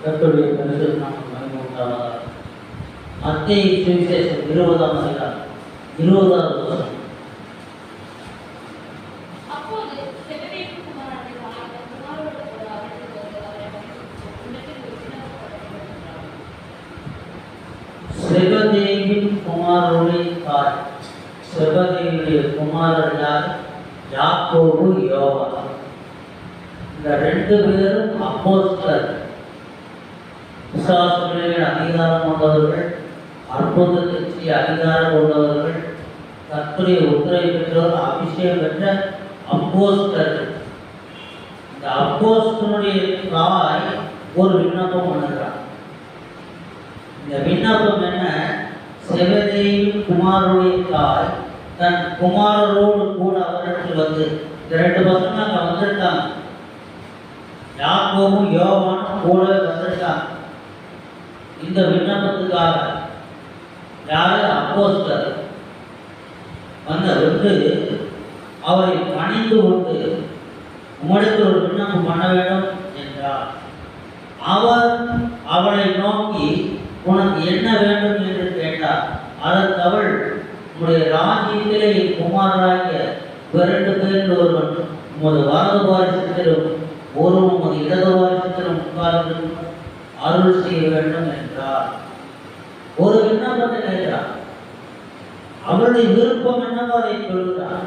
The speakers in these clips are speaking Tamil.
கர்த்தருடைய பரிசுத்த நாமம் மகிமையுண்டாவதாக. மத்தேயு சுவிசேஷம் 20ஆம் அதிகாரம் 20வது வசனம். செபதேவின் குமாரருடைய தாய். செபதேவியுடைய குமாரர் யார்? யாக்கோபு, யோவான். இந்த 2 பேரும் அப்போஸ்தலர். விசுவாசங்களில் அதிகாரம் கொண்டவர்கள், அற்புதத்தை செய்ய அதிகாரம் கொண்டவர்கள், கர்த்தருடைய உத்தரவை பெற்றவர், அபிஷேகம் பெற்ற அப்போஸ்தலர்கள். இந்த அப்போஸ்தலனுடைய தாய் ஒரு விண்ணப்பம் பண்ணுகிறார். இந்த விண்ணப்பம் என்ன? செபதேவின் குமாரருடைய தாய் தன் குமாரரோடு கூட அவரிடத்தில் வந்து, இந்த 2 பசங்க அங்கே வந்திருக்காங்க, யாக்கோபும் யோவானும் கூட வந்திருக்காங்க. இந்த விண்ணப்பத்துக்காக யாரு? அப்போஸ்தலர் வந்து அவரை பணிந்து கொண்டு உம்மிடத்தில் ஒரு விண்ணப்பம் பண்ண வேண்டும் என்றார். அவர் அவளை நோக்கி, உனக்கு என்ன வேண்டும் என்று கேட்டார். அதற்கு அவள், உம்முடைய ராஜ்யத்திலே என் குமாரராகிய 2 பேரில் ஒருவன் உமது வலது வாரிசத்திலும் ஒருவன் உமது இடது வாரிசத்திலும் உட்கார்ந்து அருள் செய்ய வேண்டும் என்றார். ஒரு விண்ணப்பத்தை கேட்கிறார். அவருடைய விருப்பம் என்னவோ அதை சொல்கிறார்.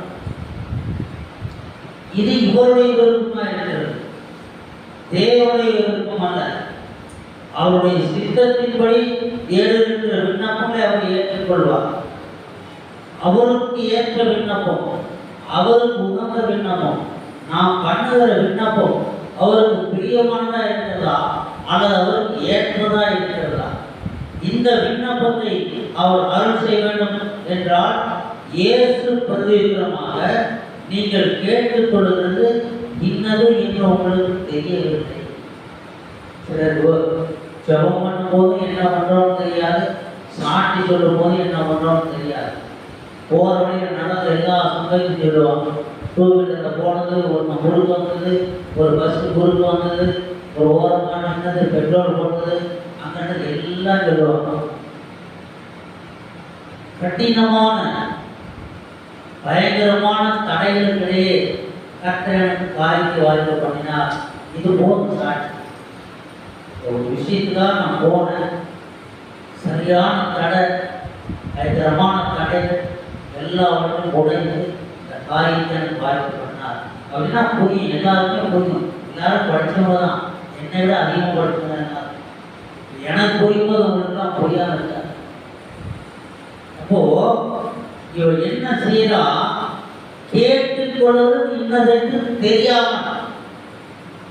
இது இவருடைய விருப்பமாக இருக்கிறது, தேவனுடைய விருப்பம் அல்ல. அவருடைய சித்தத்தின்படி ஏறுகின்ற விண்ணப்பங்களை அவர் ஏற்றுக்கொள்வார். அவருக்கு ஏற்ற விண்ணப்பம், அவருக்கு உகந்த விண்ணப்பம், நாம் பண்ணுகிற விண்ணப்பம் அவருக்கு பிரியமானதா இருக்கிறதா அல்லது அவருக்கு ஏற்றதா இருக்கிறதா? இந்த விண்ணப்பத்தை அவர் அருள் செய்ய வேண்டும் என்றால் இயேசு பிரதியுத்தரமாக, நீங்கள் கேட்டுக்கொள்கிறது இன்னது என்று உங்களுக்கு தெரியவில்லை. சிலர் ஜெபம் பண்ணும் போது என்ன பண்றோம்னு தெரியாது, சாட்சி சொல்லும் போது என்ன பண்றோம்னு தெரியாது. போகிற வழியில் நடந்த எல்லா சம்பவத்தையும் சொல்லுவாங்க. 2 வீலரில் போனது, ஒரு குறுக்கு வந்தது, ஒரு பஸ்ஸு குறுக்கு வந்தது, ஒரு ஓரமான நின்னது, பெட்ரோல் போட்டது, அங்கே எல்லாம் சொல்லுவாங்க. கடினமான பயங்கரமான தடைகளுக்கிடையே கர்த்தர் எனக்கு காரியத்தை வாய்ப்பு பண்ணினார். இது போதும் சாட்சி. ஒரு விஷயத்துக்காக நான் போனேன், சரியான தடை, பயங்கரமான தடை, எல்லாவற்றையும் உடைந்து இந்த காரியத்தை எனக்கு வாய்ப்பு பண்ணார் அப்படின்னா புரியும், எல்லாருமே புரியும். எல்லாரும் படித்தவங்க தான், என்னை விட அதிகமாக படித்தவங்க. எனக்கு புரியும்போது உங்களுக்குலாம் புரியாம இருக்காது. அப்போ இவர் என்ன செய்யறா? கேட்டுக்கொள்வது இன்னதென்று தெரியாம.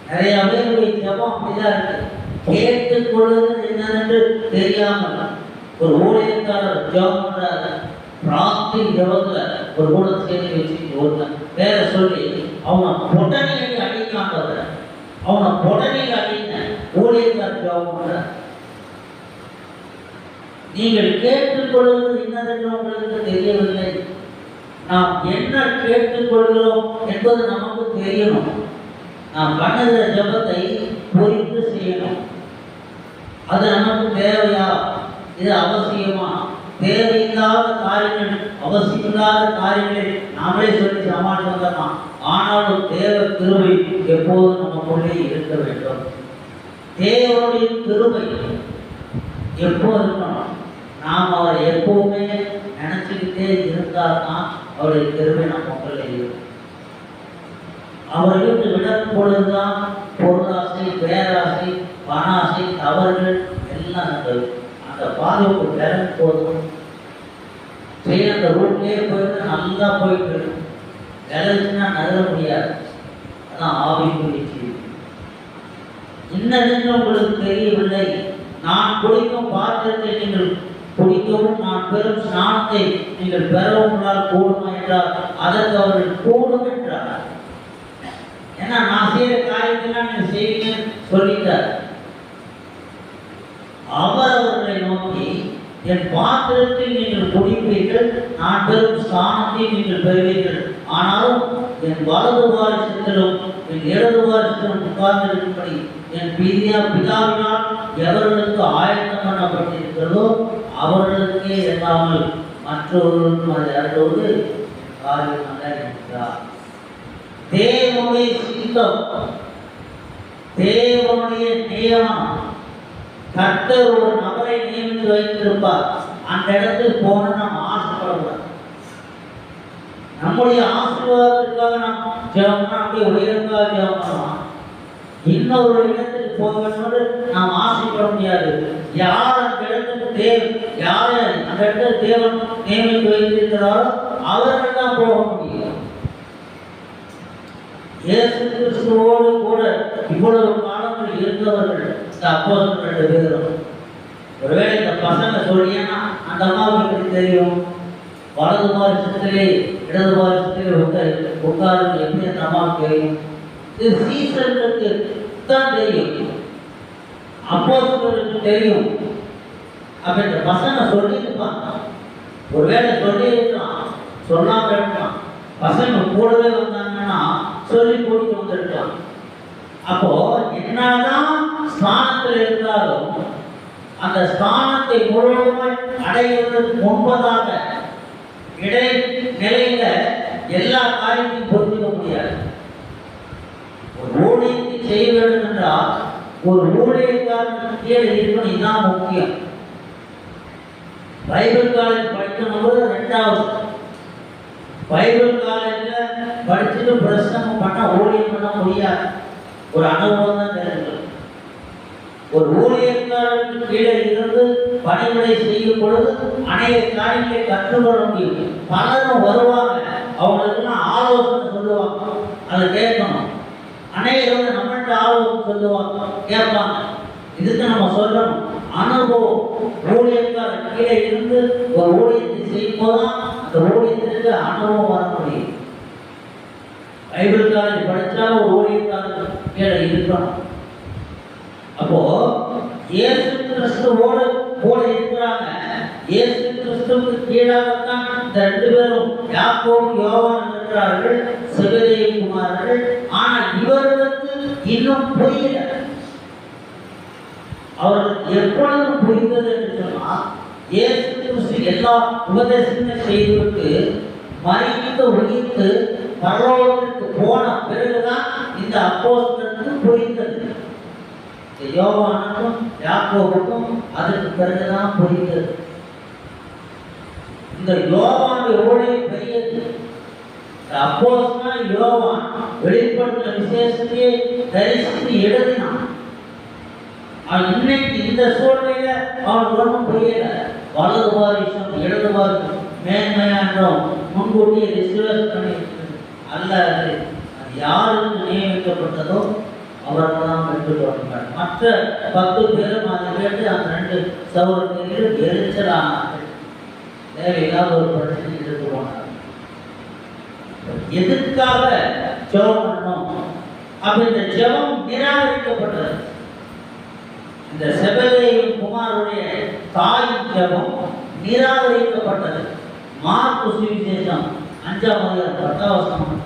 நிறைய பேருடைய ஜபம் அப்படிதான் இருக்கு, கேட்டுக்கொள்வது என்னதென்று தெரியாமல். ஒரு ஊழியக்காரர் ஜபம் பண்றாரு, பிரார்த்தி ஜபத்துல ஒரு கூட சேர்த்து வச்சு ஒரு பேரை சொல்லி அவனை பொடனிக்கு அடிக்காண்டவர், அவனை பொடனிக்கு அடிக்க ஊழியக்காரர் ஜபம் பண்ற. நீங்கள் கேட்டுக்கொள்வது என்னதென்று உங்களுக்கு தெரியவில்லை. நாம் என்ன கேட்டுக்கொள்கிறோம் என்பது நமக்கு தெரியணும். நாம் பண்ணுகிற ஜபத்தை பொறுத்து செய்யணும். அது நமக்கு தேவையா? இது அவசியமா? தேவையில்லாத காரியங்கள், அவசியமில்லாத காரியங்களை நாமளே சொல்லி சமாளித்து வந்துடலாம். ஆனாலும் தேவ கிருபை எப்போதும் நமக்குள்ளே இருக்க வேண்டும். தேவனுடைய கிருபை எப்போ இருக்கணும்? நாம் அவரை எப்பவுமே நினைச்சுக்கிட்டே இருந்தால் தான் அவருடைய கிருபை நமக்குள்ளே இருக்கும். அவரை விட்டு விடும் பொழுதுதான் பொருளாசை, பேராசை, பணாசை, தவறுகள் எல்லாம் அந்த பாதுகாப்பு விலகும் போதும் ட்ரெயின் அந்த ரூட்லேயே போயிட்டு நல்லா போயிட்டு இருக்கும். விலகுச்சுன்னா நகர முடியாது. அதான் ஆவிக்குரிய செய்தி. இன்னதென்று உங்களுக்கு தெரியவில்லை. நான் குடிக்கும் பாத்திரத்தை நீங்கள் குடிக்கவும், நான் பெறும் ஸ்நானத்தை நீங்கள் பெறவுங்களால் கூடுமா என்றால் அதற்கு அவர்கள் கூடும் என்றார். ஏன்னா நான் செய்கிற காரியத்தெல்லாம் நீங்கள் செய்வீங்கன்னு சொல்லிட்டார். அவர் அவர்களை நோக்கி, என் பாத்திரத்தில் நீங்கள் குடிப்பீர்கள், நான் பெறும் ஸ்நானத்தை நீங்கள் பெறுவீர்கள். ஆனாலும் என் வலது வாரிசத்திலும் என் இடது வாரிசத்திலும் உட்கார்ந்திருக்கும்படி என் பிதாவினால் எவர்களுக்கு ஆயத்தம் பண்ணப்பட்டிருக்கிறதோ அவர்களுக்கே இல்லாமல் மற்றவர்களுக்கும் அதை அருள்வது காரியமாக இருக்கிறார். தேவனுடைய சித்தம், தேவனுடைய நியமனம். கர்த்தர் ஒரு நபரை நியமித்து வைத்திருப்பார். அந்த இடத்துக்கு போன நம்ம ஆசைப்படக்கூடாது. நம்முடைய ஆசீர்வாதத்திற்காக நாம் ஜெபம் நம்முடைய உயர்வுக்காக ஜெபம் பண்ணலாம். இன்னொரு இடத்துக்கு போக வேண்டும் நாம் ஆசைப்பட முடியாது. யார் அந்த இடத்துக்கு யாரை அந்த இடத்துல தேவன் நியமித்து வைத்திருக்கிறாரோ அவர்கள் தான் போக முடியும். இயேசு கிறிஸ்துவோடு கூட இவ்வளவு காலத்தில் இருந்தவர்கள் இந்த அப்போஸ்தலர் 2 பேரும். ஒருவேளை இந்த பசங்க சொல்லியன்னா அந்த அம்மாவுக்கு தெரியும், வலது வாரிசத்திலே இடது வாரிசத்திலே உட்கார்ந்து எப்படி அந்த அம்மாவுக்கு தெரியும்? இது சீசர்களுக்கு தான் தெரியும், அப்போஸ்தலருக்கு தெரியும். அப்ப இந்த பசங்க சொல்லியிருப்பாங்க. ஒருவேளை சொல்லியிருக்கலாம், சொல்லாம இருக்கலாம். பசங்க கூடவே வந்தாங்கன்னா சொல்லி கூட்டிட்டு வந்திருக்கலாம். அப்போ என்னதான் ஸ்தானத்தில் இருந்தாலும் அந்த ஸ்தானத்தை முழுவதுமாய் அடைவதற்கு முன்பதாக இடைநிலையில எல்லா காரியத்தையும் பொறுத்துக்க முடியாது. ஒரு ஊழியத்தை செய்ய வேண்டும் என்றால் ஒரு ஊழியக்காரன் கீழே இருக்கணும். இதுதான் முக்கியம். பைபிள் காலேஜ் படிக்கணும். 2வது பைபிள் காலேஜில் படிச்சுட்டு பிரசங்கம் பண்ண ஊழியம் பண்ண முடியாது. ஒரு அனுபவம் தான் தெரிஞ்சு. ஒரு ஊழியக்காரருக்கு கீழே இருந்து பணிவிடை செய்யும் பொழுது அநேக காரியங்களை கற்றுக்கொள்ள முடியும். பலரும் வருவாங்க, அவங்களுக்குலாம் ஆலோசனை சொல்லுவாங்க, அதை கேட்கணும். அநேகர் நம்மள்கிட்ட ஆலோசனை சொல்லுவாங்க, கேட்பாங்க. இதுக்கு நம்ம சொல்லணும். அனுபவம். ஊழியக்காரர் கீழே இருந்து ஒரு ஊழியத்தை செய்யும் போதுதான் அந்த ஊழியத்திற்கு அனுபவம் வர முடியும். பைபிள் காலேஜ் படித்தாலும் ஒரு ஊழியக்காரர் கீழே இருக்கணும். அப்போ இயேசு கிறிஸ்துவோடு கூட இருக்கிறாங்க. இயேசு கிறிஸ்துவுக்கு கீழாகத்தான் இந்த 2 பேரும் யாக்கோபு யோவான் இருக்கிறார்கள், செபதேயு குமாரர்கள். ஆனால் இவர்களுக்கு இன்னும் புரியல. அவர்களுக்கு எப்பொழுது புரிந்தது என்று சொன்னால், இயேசு கிறிஸ்து எல்லா உபதேசங்களும் செய்துவிட்டு மரித்து உயிர்த்து பரலோகத்திற்கு போன பிறகுதான் இந்த அப்போஸ்தலருக்கு புரிந்தது. யோவானுக்கும் யாக்கோபுக்கும் அதற்கு பிறகுதான் புரிந்தது. இந்த யோவானுடைய ஊழியம் பெரியது. அப்போஸ்தலன் யோவான் வெளிப்படுத்தின விசேஷத்தையே தரிசித்து எழுதினான். இன்னைக்கு இந்த சூழ்நிலையில அவனுக்கு ஒன்றும் புரியல. வலது வாரிசம் இடது வாரிசம் மேன்மையான்றோம் முன்கூட்டியே ரிசர்வ் பண்ணி அல்ல. அது யாருக்கு நியமிக்கப்பட்டதோ அவர்கள் தான் பெற்றுக்கொண்டார். மற்ற 10 பேரும் அதை கேட்டு அந்த 2 சகோதரர்கள் எரிச்சலானார்கள். தேவையில்லாத ஒரு பிரச்சனை எடுத்து போனார். எதுக்காக ஜெபம் பண்ணணும்? அப்ப இந்த ஜெபம் நிராகரிக்கப்பட்டது. இந்த செபதேயு குமாரனுடைய தாயின் ஜெபம் நிராகரிக்கப்பட்டது. மார்க்கு சுவிசேஷம் 5ஆம் அதிகாரம் 10ஆம் வசனம்.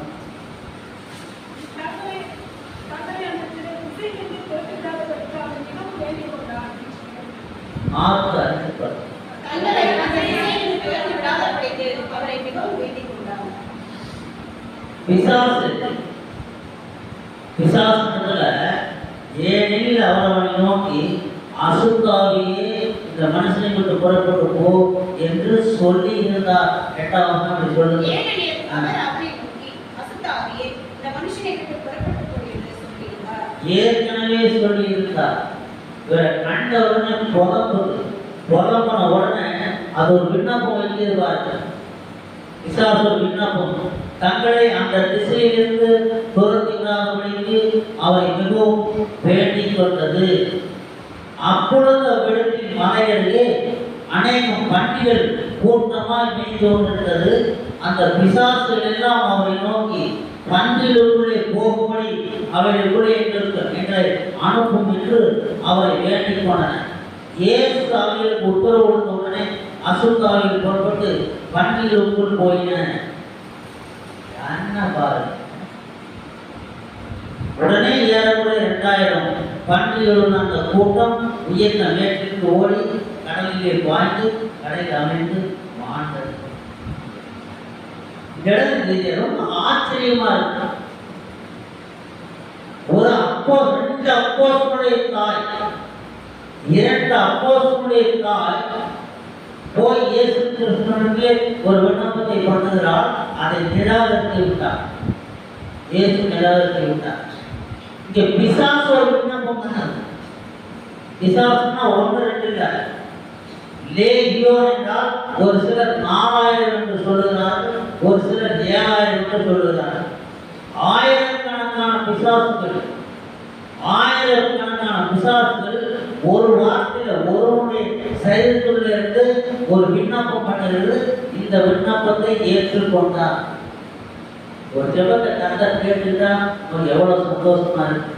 பிசாசுல ஏனில் அவரை நோக்கி அசுத்தாவியே இந்த மனுஷனை விட்டு புறப்பட்டு போ என்று சொல்லி இருந்தார். 8ஆம் வசனம் சொல்லுங்க. ஏற்கனவே சொல்லி இருந்தார். கண்ட உடனே புறப்பன உடனே அது ஒரு விண்ணப்பம் வைத்திருப்பார்கள். பிசாசு ஒரு விண்ணப்பம். தங்களை அந்த திசையிலிருந்து துரத்துகிறார்களுக்கு அவை மிகவும் வேண்டிக் கொண்டது. அப்பொழுது அவ்விடத்தில் மலைகளிலே அநேகம் பண்டிகள் கூட்டமாய் மேய்ந்து கொண்டிருந்தது. அந்த பிசாசுகள் எல்லாம் அவரை நோக்கி பண்டிகளுக்குள்ளே போகும்படி அவர்களுக்குள்ளே எங்களை அனுப்பும் என்று அவரை வேண்டிக் கொண்டன. இயேசு அவர்களுக்கு உத்தரவு கொடுத்த உடனே அசுத்தாவிகள் புறப்பட்டு பண்டிகளுக்குள் போயின. என்ன பாரு, உடனே ஏறக்குறைய 2000 பன்றிகளுடன் அந்த கூட்டம் உயர்ந்த மேட்டிற்கு ஓடி கடலிலே பாய்ந்து கடையில் அமைந்து மாண்டது. ரொம்ப ஆச்சரியமா இருக்கு. ஒரு ரெண்டு அப்போஸ்தலனுடைய தாய், இரண்டு அப்போஸ்தலனுடைய தாய் போய் இயேசு கிறிஸ்துவுக்கு ஒரு விண்ணப்பத்தை பண்ணுகிறார். அதை நிராகரித்து விட்டார். இயேசு நிராகரித்து விட்டார். இங்க பிசாசு ஒரு விண்ணப்பம் பண்ணது. பிசாசுனா ஒன்று ரெண்டு இல்லை, லேகியோன் என்றால் ஒரு சிலர் 4000 என்று சொல்லுகிறார்கள், ஒரு சிலர் 7000 என்று சொல்லுகிறார்கள். ஆயிரக்கணக்கான பிசாசுகள் ஒரு வார்த்தையில் ஒருவனுடைய சரீரத்துள்ள இருந்து ஒரு விண்ணப்பம் பண்ணுகிறது. இந்த விண்ணப்பத்தை ஏற்றுக்கொண்டார். ஒரு ஜெபத்தை கர்த்தர் கேட்டுட்டா எவ்வளவு சந்தோஷமா இருக்கு.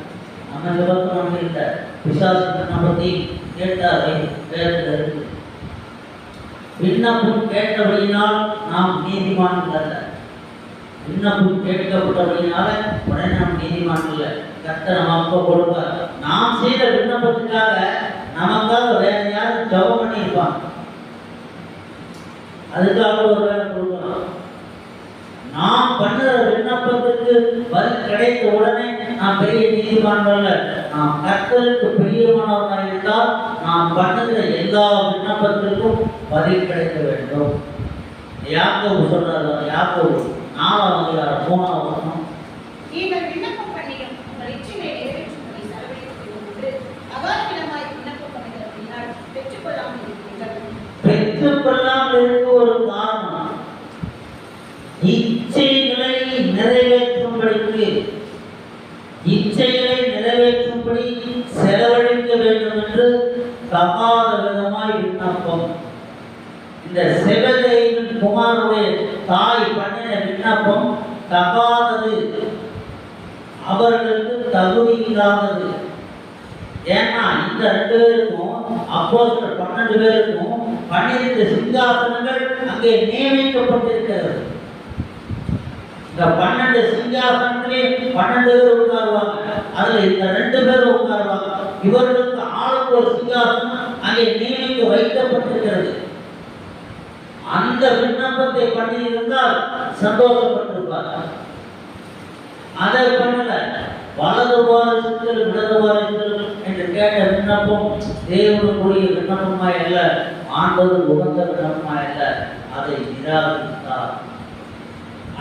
நம்ம ஜெபத்தை நம்ம இல்லை, பிசாசு விண்ணப்பத்தை கேட்டாரை கேட்கிறது. விண்ணப்பம் கேட்டபடியினால் நாம் நீதிமான்கள் அல்ல. விண்ணப்பம் கேட்கப்பட்டபடியினால உடனே நாம் நீதிமான்கள் இல்லை. கர்த்தர் நம்ம அப்போ கொடுப்பார். நாம் செய்த விண்ணப்பத்துக்காக நமக்காக வேற யாரும் ஜெபம் பண்ணியிருப்பாங்க, அதுக்காக ஒரு வேலை கொடுக்கணும். நாம் பண்ணுற விண்ணப்பத்துக்கு பதில் கிடைத்த உடனே நாம் பெரிய நீதிமான்கள். நாம் கர்த்தருக்கு பிரியமானவராக இருந்தால் நாம் பண்ணுகிற எல்லா விண்ணப்பத்திற்கும் பதில் கிடைக்க வேண்டும். யாக்கோபு சொல்றாரு, யாக்கோபு 4ஆம் அதிகாரம் 3ஆம் வசனம், நீங்கள் விண்ணப்பம் பண்ணியும் உங்கள் இச்சையை நிறைவேற்றும்படி செலவழித்து அகாரணமாய் விண்ணப்பம் பண்ணுகிறபடியால் பெற்றுக்கொள்ளாமல் இருக்கிறீர்கள். பெற்றுக்கொள்ளாமல் இருக்க ஒரு காரணம், இச்சைகளை நிறைவேற்றும்படி செலவழிக்க வேண்டும் என்று தகாத விதமாய் விண்ணப்பம். இந்த செபதேயின் குமாரனுடைய தாய் பண்ணின விண்ணப்பம் தகாதது, அவர்களுக்கு தகுதி இல்லாதது. ஏன்னா இந்த 2 பேருக்கும் அப்போஸ்தலர் 12 பேருக்கும் 12 சிங்காசனங்கள் அங்கே நியமிக்கப்பட்டிருக்கிறது. இந்த 12 சிங்காசனத்திலே 12 பேர் உட்காருவாங்க. அதுல இந்த 2 பேர் உட்காருவாங்க. இவர்களுக்கு ஆளுக்கு ஒரு சிங்காசனம் அங்கே நியமிக்க வைக்கப்பட்டிருக்கிறது. அந்த விண்ணப்பத்தை பண்ணி இருந்தால் சந்தோஷப்பட்டிருப்பார். அதை பண்ணல. வலது வாரிசுகள் இடது வாரிசுகள் என்று கேட்ட விண்ணப்பம் தேவனுக்குரிய விண்ணப்பமாய் அல்ல, ஆண்டது உகந்த விண்ணப்பமாய் அல்ல. அதை நிராகரித்தார்.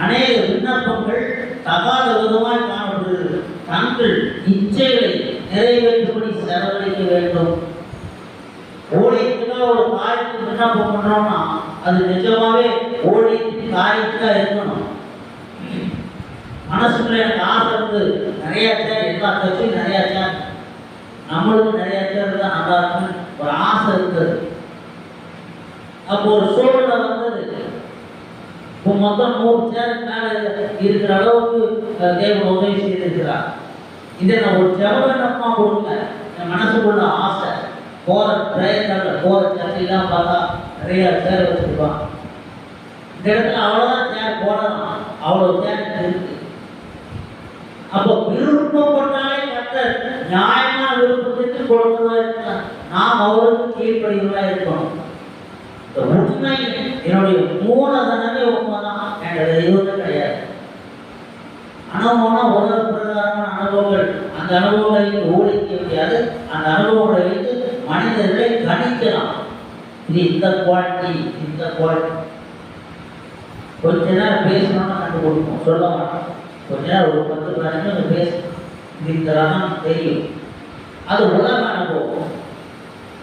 அநேக விண்ணப்பங்கள் தகாத விதமாய் காணப்படுகிறது. தங்கள் இச்சைகளை நிறைவேற்றும்படி செலவழிக்க வேண்டும். ஊழியத்துக்காக ஒரு காரியத்துக்கு விண்ணப்பம் பண்றோம்னா அது நிஜமாவே ஊழியத்துக்கு காரியத்துக்காக இருக்கணும். மனசுக்குள்ள எனக்கு ஆசை இருந்து நிறைய சேர், எல்லா கட்சியும் நிறைய சேர், நம்மளுக்கும் நிறைய சேர் இருந்தால் நல்லா இருக்கும் ஒரு ஆசை இருந்தது. அப்போ ஒரு சூழ்நிலை வந்தது. இப்போ மொத்தம் 100 சேருக்கு மேலே இருக்கிற அளவுக்கு தேவன் உதவி செய்திருக்கிறார். இதை நான் ஒரு செலவினமா கொடுக்கல, என் மனசுக்குள்ள ஆசை. போகிற பிரயத்தனில் போகிற சர்ச்சையெல்லாம் பார்த்தா நிறைய சேர் வச்சுருப்பான். இந்த இடத்துல அவ்வளோதான் சேர் போடலாம், அவ்வளோ சேர் இருக்கு. அப்போ விருப்பப்பட்டாலே கர்த்தர் நியாயமான விருப்பத்திற்கு கொடுக்கிறதா இருக்கலாம். நாம் அவருக்கு கீழ்ப்படிவதா இருக்கணும். உண்மை என்னுடைய மூலதனமே உண்மைதான், என்னுடைய இதுவும் கிடையாது. அனுபவம்னா உலக பிரகாரமான அனுபவங்கள், அந்த அனுபவங்களை ஊழிக்க முடியாது. அந்த அனுபவங்களை வைத்து மனிதர்களை கணிக்கலாம். இது இந்த குவாலிட்டி, இந்த குவாலிட்டி. கொஞ்ச நேரம் பேசணும்னா கண்டுபிடிப்போம், சொல்ல மாட்டோம். கொஞ்ச நேரம் ஒரு 10 நிமிஷம் பேசணும், இது இந்த ரகம் தெரியும். அது உலக அனுபவம்.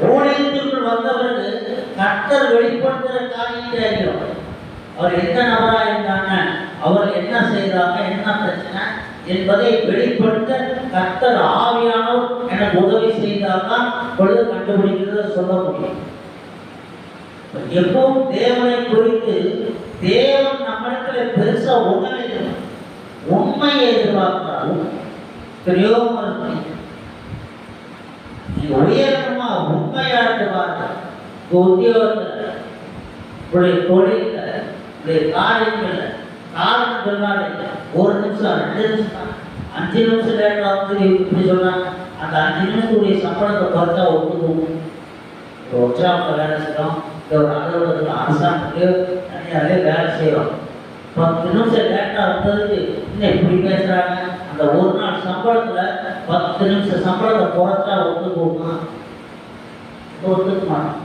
ஊழியத்திற்குள் வந்தவருக்கு கர்த்தர் வெளிப்படுத்துகிற காரியத்தை அறிகிறோம். அவர் எந்த நபராக இருந்தாங்க, அவர் என்ன செய்தாங்க, என்ன பிரச்சனை என்பதை வெளிப்படுத்த கர்த்தர் ஆவியானவர் எனக்கு உதவி செய்தால்தான் பொழுது கண்டுபிடிக்கிறத சொல்ல முடியும். எப்பவும் தேவனை குறித்து தேவன் நம்மிடத்துல பெருசா உண்மையை எதிர்பார்க்கிறார். உயரமா உண்மையா எதிர்பார்க்கிறார். உத்தியோகத்தில், தொழில, காரியங்கள்ல காரணம் சொன்னாலே 1 நிமிஷம் 2 நிமிஷம் 5 நிமிஷம் லேட்டா வந்து இப்படி சொன்னாங்க, அந்த 5 நிமிஷத்துடைய சம்பளத்தை பார்த்தா ஒப்புக்கும். ஒரு உற்சாகத்தில் வேலை செய்கிறோம், இல்லை ஒரு அலுவலகத்தில் அரசாங்கத்திலேயோ தனியாரிலே வேலை செய்கிறோம். 10 நிமிஷம் லேட்டாக வந்ததுக்கு இன்னும் இப்படி பேசுகிறாங்க. அந்த ஒரு நாள் சம்பளத்தில் 10 நிமிஷம் சம்பளத்தை குறைச்சா ஒத்துக்குமா? ஒத்துக்க மாட்டோம்.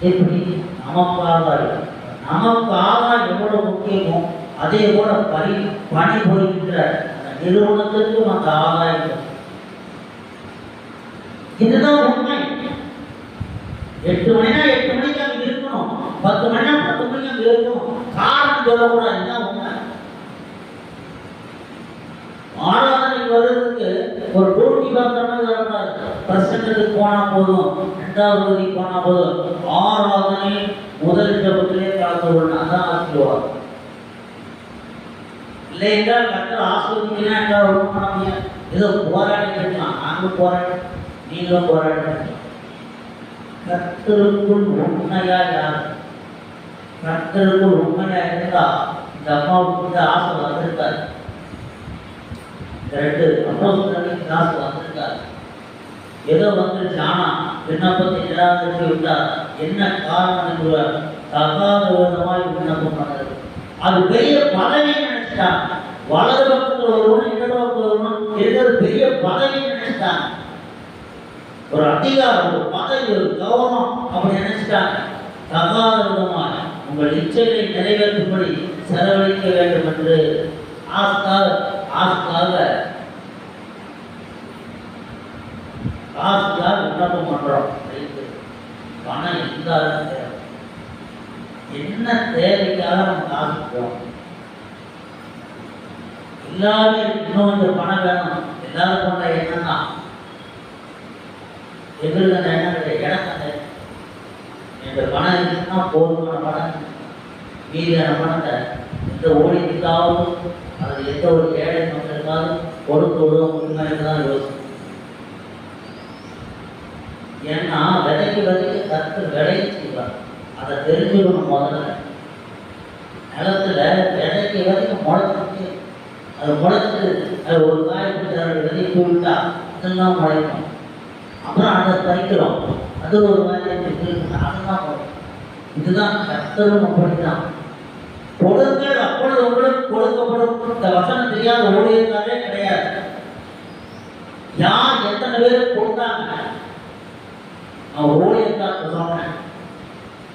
எப்படி நமக்கு ஆதாயம், நமக்கு ஆதாயம் எவ்வளோ முக்கியமோ அதே போல பணி புரிகின்ற அந்த நிறுவனத்திற்கும் அந்த ஆதாயம். இதுதான் உண்மை. 8 மணினா 8 மணிக்கு அங்கே இருக்கணும், 10 மணினா 10 மணிக்கு அங்கே இருக்கணும். காரணம் சொல்லக்கூடாது. இதுதான் உண்மை. ஆராதனைக்கு வர்றதுக்கு ஒரு டூட்டி பர்சன்ட்டுக்கு போனால் போதும், 2வது வரைக்கும் போனால் போதும். ஆராதனை முதல் ஜபத்திலே கலந்து கொள்ளணும். அதான் ஆசீர்வாதம். இல்லை என்றால் கர்த்தர் ஆசீர்வதிக்கலாம் என்றால் ஒன்றும் பண்ண முடியாது. ஏதோ போராடி இருக்கலாம். நாங்கள் போராடி, நீங்களும் போராடி. கர்த்தருக்குள் உண்மையா யார்? கர்த்தருக்குள் உண்மையா இருந்தா இந்த அம்மாவுக்கு இந்த ஆசை வந்திருக்காரு. 2 அப்போஸ்தலர்களுக்கு ஆசை வந்திருக்காரு. ஏதோ வந்துருச்சு. ஆனா விண்ணப்பத்தை நிராகரித்து விட்டார். என்ன காரணம் என்று தகாத விதமாய் விண்ணப்பம் பண்ணது. அது பெரிய பதவி நினைச்சிட்டாங்க. வலது பக்கத்தில் ஒருவன் இடது பக்கத்தில் ஒருவன் இருக்கிறது பெரிய பதவி நினைச்சிட்டாங்க. ஒரு அதிகாரம், ஒரு பதவி, ஒரு கௌரவம் அப்படி நினைச்சிட்டாங்க. தகாத விதமாய் உங்கள் இச்சைகளை நிறைவேற்றும்படி செலவழிக்க வேண்டும் என்று ஆஸ்காக விண்ணப்பம் பண்றோம். பணம் இருந்தாலும் தேவை. என்ன தேவைக்காக நம்ம காசுக்கிறோம்? எல்லாமே இன்னும் கொஞ்சம் பணம் வேணும். எல்லாரும் கொண்ட எண்ணம் தான். எங்களுக்கு அந்த எண்ணம் கிடையாது. எனக்கு அந்த என்ற பணம் இருந்துச்சுன்னா போதுமான பணம், மீதியான பணத்தை எந்த ஊழியத்துக்காவது அது எந்த ஒரு ஏழை மக்களுக்காவது கொடுத்து விடுவோம் உண்மையாக தான் யோசிக்கும். ஏன்னா விதைக்கு கற்று விளைய செய்வார். அதை தெரிஞ்சுக்கணும். முதல்ல நிலத்துல விதைக்கு முளைச்சிட்டு அது முளைச்சிட்டு அது ஒரு காய் பிடிச்சாரு விதைக்கு விட்டா அதெல்லாம் முளைக்கும். அப்புறம் அதை பறிக்கிறோம். அது ஒரு காய் அதெல்லாம் முளைக்கும். இதுதான் கர்த்தரும் அப்படிதான். கொடுங்கள் அப்பொழுது உங்களுக்கு கொடுக்கப்படும். இந்த வசனம் தெரியாத ஊழியர்களே கிடையாது. யார் எத்தனை பேர் கொடுத்தாங்க? நான் ஊழியர்காரங்க சொன்னேன்.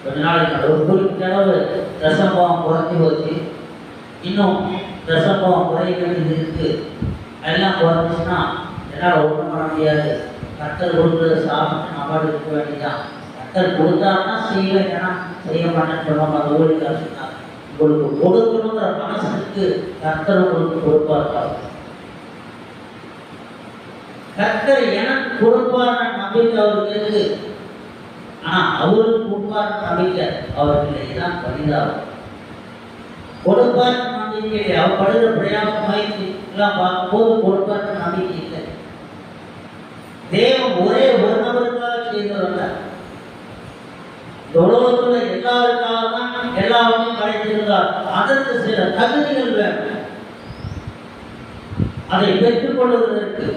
கொஞ்ச நாளைக்கு ஒரு குறிப்பிட்ட அளவு தசம்பவம் குறைஞ்சி போச்சு. இன்னும் தசம்பவம் குறைய வேண்டியது இருக்கு. எல்லாம் குறைஞ்சிச்சுன்னா என்னால் ஒன்றும் பண்ண முடியாது. கர்த்தர் கொடுக்குறத சாப்பிட்டு நம்மளால் இருக்க வேண்டியதான். கர்த்தர் கொடுத்தாருன்னா செய்வேன், ஏன்னா செய்ய மாட்டேன்னு சொல்லுவாங்க. அந்த ஊழியர்காரர் சொன்னாங்க, உங்களுக்கு கொடுக்கணுங்கிற மனசுக்கு கர்த்தர் உங்களுக்கு கொடுப்பார்கள். கர்த்தர் எனக்கு கொடுப்பார் நம்பிக்கை அவருக்கு இருக்கு. ஆனா அவருக்கு கொடுப்பார் நம்பிக்கை அவருக்கு இல்லை. இதுதான் பரிதாபம். கொடுப்பார் நம்பிக்கை இல்லை. அவர் படுகிற பிரயாசம் முயற்சி எல்லாம் பார்க்கும்போது கொடுப்பார் நம்பிக்கை இல்லை. தேவன் ஒரே ஒரு நபருக்காக செய்தவரல்ல. உலகத்துல எல்லாருக்காக தான் எல்லாத்தையும் படைத்திருந்தார். அதற்கு சில தகுதிகள் வேணும். அதை பெற்றுக் கொள்வதற்கு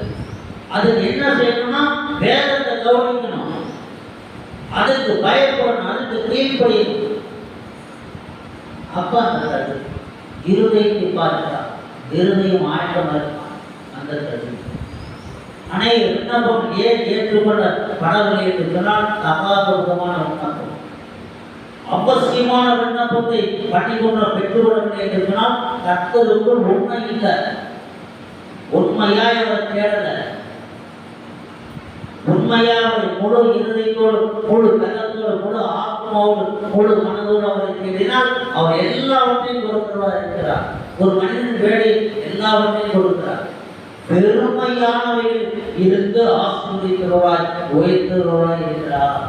அதுக்கு என்ன செய்யணும்னா வேதத்தை கவனிக்கணும், அதுக்கு பயப்படணும், அதுக்கு கீழ்ப்படியணும். அப்பா நல்லது. இருதயத்தை பார்க்கிறார். இருதயம் ஆயத்தமாக இருப்பான். அந்த கல்வி அனைத்து விண்ணப்பம் ஏன் ஏற்றுக்கொள்ளப்படவில்லை என்று சொன்னால் தகாத விதமான விண்ணப்பம். அவசியமான விண்ணப்பத்தை பண்ணிக்கொண்ட பெற்றுக்கொள்ளவில்லை என்று சொன்னால் கர்த்தருக்குள் உண்மை இல்லை. உண்மையாய் அவர் தேடல. உண்மையாக அவரை முழு இருதயத்தோடு, முழு கலத்தோடு, முழு ஆத்மாவோடு, முழு மனதோடு அவரை தேடினால் அவர் எல்லாவற்றையும் கொடுக்கிறவராக இருக்கிறார். ஒரு மனிதன் வேலை எல்லாவற்றையும் கொடுக்கிறார். பெருமையானவையில் இருந்து ஆசீர்வதிக்கிறவராய் உயர்த்துகிறவராய் இருக்கிறார்.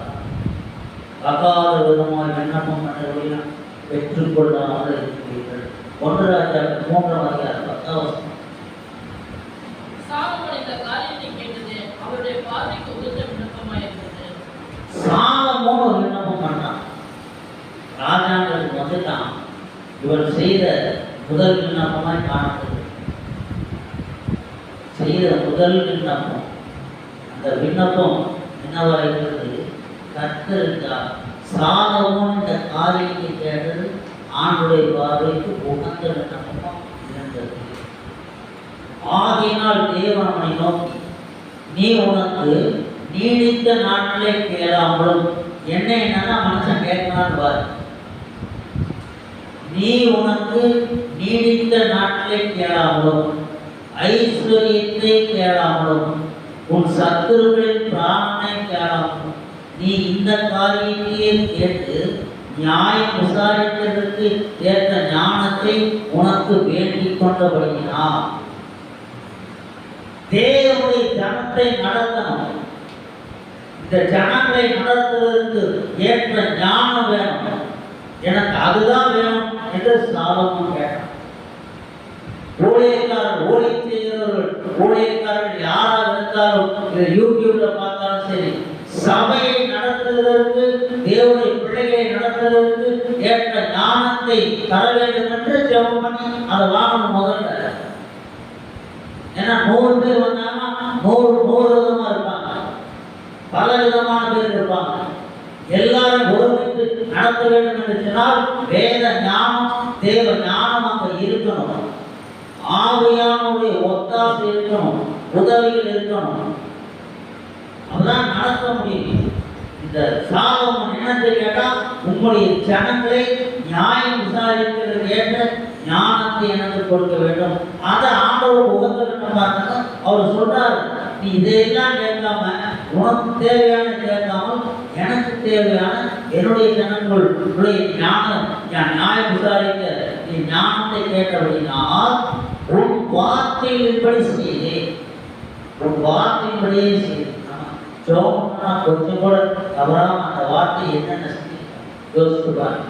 தகாத விதமாய் விண்ணப்பம் பண்ணவர்கள் பெற்றுக்கொள்ளாமல் இருக்கிறீர்கள். 1 ராஜாக்கள் 3ஆம் அதிகாரம் 10ஆம் வசனம். சாலமோன் இந்த காரியத்தை கேட்டது அவருடைய பார்வைக்கு உகந்த விண்ணப்பமாய் இருந்தது. சாலமோன் ஒரு விண்ணப்பம் பண்ணான். ராஜாங்களுக்கு வந்துட்டான். இவர் செய்த முதல் விண்ணப்பமாய் காணப்படுது. செய்த முதல் விண்ணப்பம் அந்த விண்ணப்பம் என்னவா இருக்கிறது? கர்த்தருக்கு சாலமோன் இந்த காரியத்தை கேட்டது ஆண்டுடைய பார்வைக்கு உகந்த விண்ணப்பம் இருந்தது. ஆகையினால் தேவன் அவனை நோக்கி, நீ உனக்கு நீடித்த நாட்களே கேளாமலும், என்னன்னா மனுஷன் கேட்கலான்னு பாரு, நீ உனக்கு நீடித்த நாட்களே கேளாமலும், ஐஸ்வர்யத்தை கேளாமலும், உன் சத்துருக்களின் பிராணனை கேளாமலும், நீ இந்த காரியத்தையே கேட்டு நியாயம் விசாரிக்கிறதுக்கு ஏற்ற ஞானத்தை உனக்கு வேண்டிக் கொண்டபடினா. தேவனுடைய ஜனத்தை நடத்தணும். இந்த ஜனங்களை நடத்துவதற்கு ஏற்ற ஞானம் வேணும், எனக்கு அதுதான் வேணும் என்று சாலமோன் கேட்டான். ஊழிய செய்கிறவர்கள், ஊழியக்காரர்கள் யாராக இருந்தாலும், இதை யூடியூப்ல பார்த்தாலும் சரி, சபையை நடத்துவதற்கு, தேவனுடைய பிள்ளைகளை நடத்துவதற்கு ஏற்ற ஞானத்தை தர வேண்டும் என்று ஜெபம் பண்ணி அதை வாங்கணும் முதல்ல. ஏன்னா 100 பேர் வந்தாங்கன்னா 100 விதமா இருப்பாங்க, பல விதமான பேர் இருப்பாங்க. எல்லாரும் ஒருமித்து நடத்த வேண்டும் என்று சொன்னால் வேத ஞானம், தேவ ஞானம் அங்க இருக்கணும், ஆவியானுடைய ஒத்தாசை இருக்கணும், உதவிகள் இருக்கணும், அப்பதான் நடத்த முடியும். இந்த சாலமோன் என்னத்தை கேட்டா, உங்களுடைய ஜனங்களை நியாயம் விசாரிக்கிறது ஏற்ற ஞானத்தை எனக்கு கொடுக்க வேண்டும். அதை ஆண்டவர் உகந்த அவர் சொல்றாரு, நீ இதையெல்லாம் கேட்காம, உனக்கு தேவையான கேட்காமல், எனக்கு தேவையான என்னுடைய ஜனங்களுடைய ஞானம், நியாயம் விசாரிக்க நீ ஞானத்தை கேட்டபடினால் உன் வார்த்தையின்படி செய்தே, உன் வார்த்தையின்படியே செய்தே. கொஞ்சம் கூட தவறாம அந்த வார்த்தை என்னென்ன யோசித்து பாருங்க.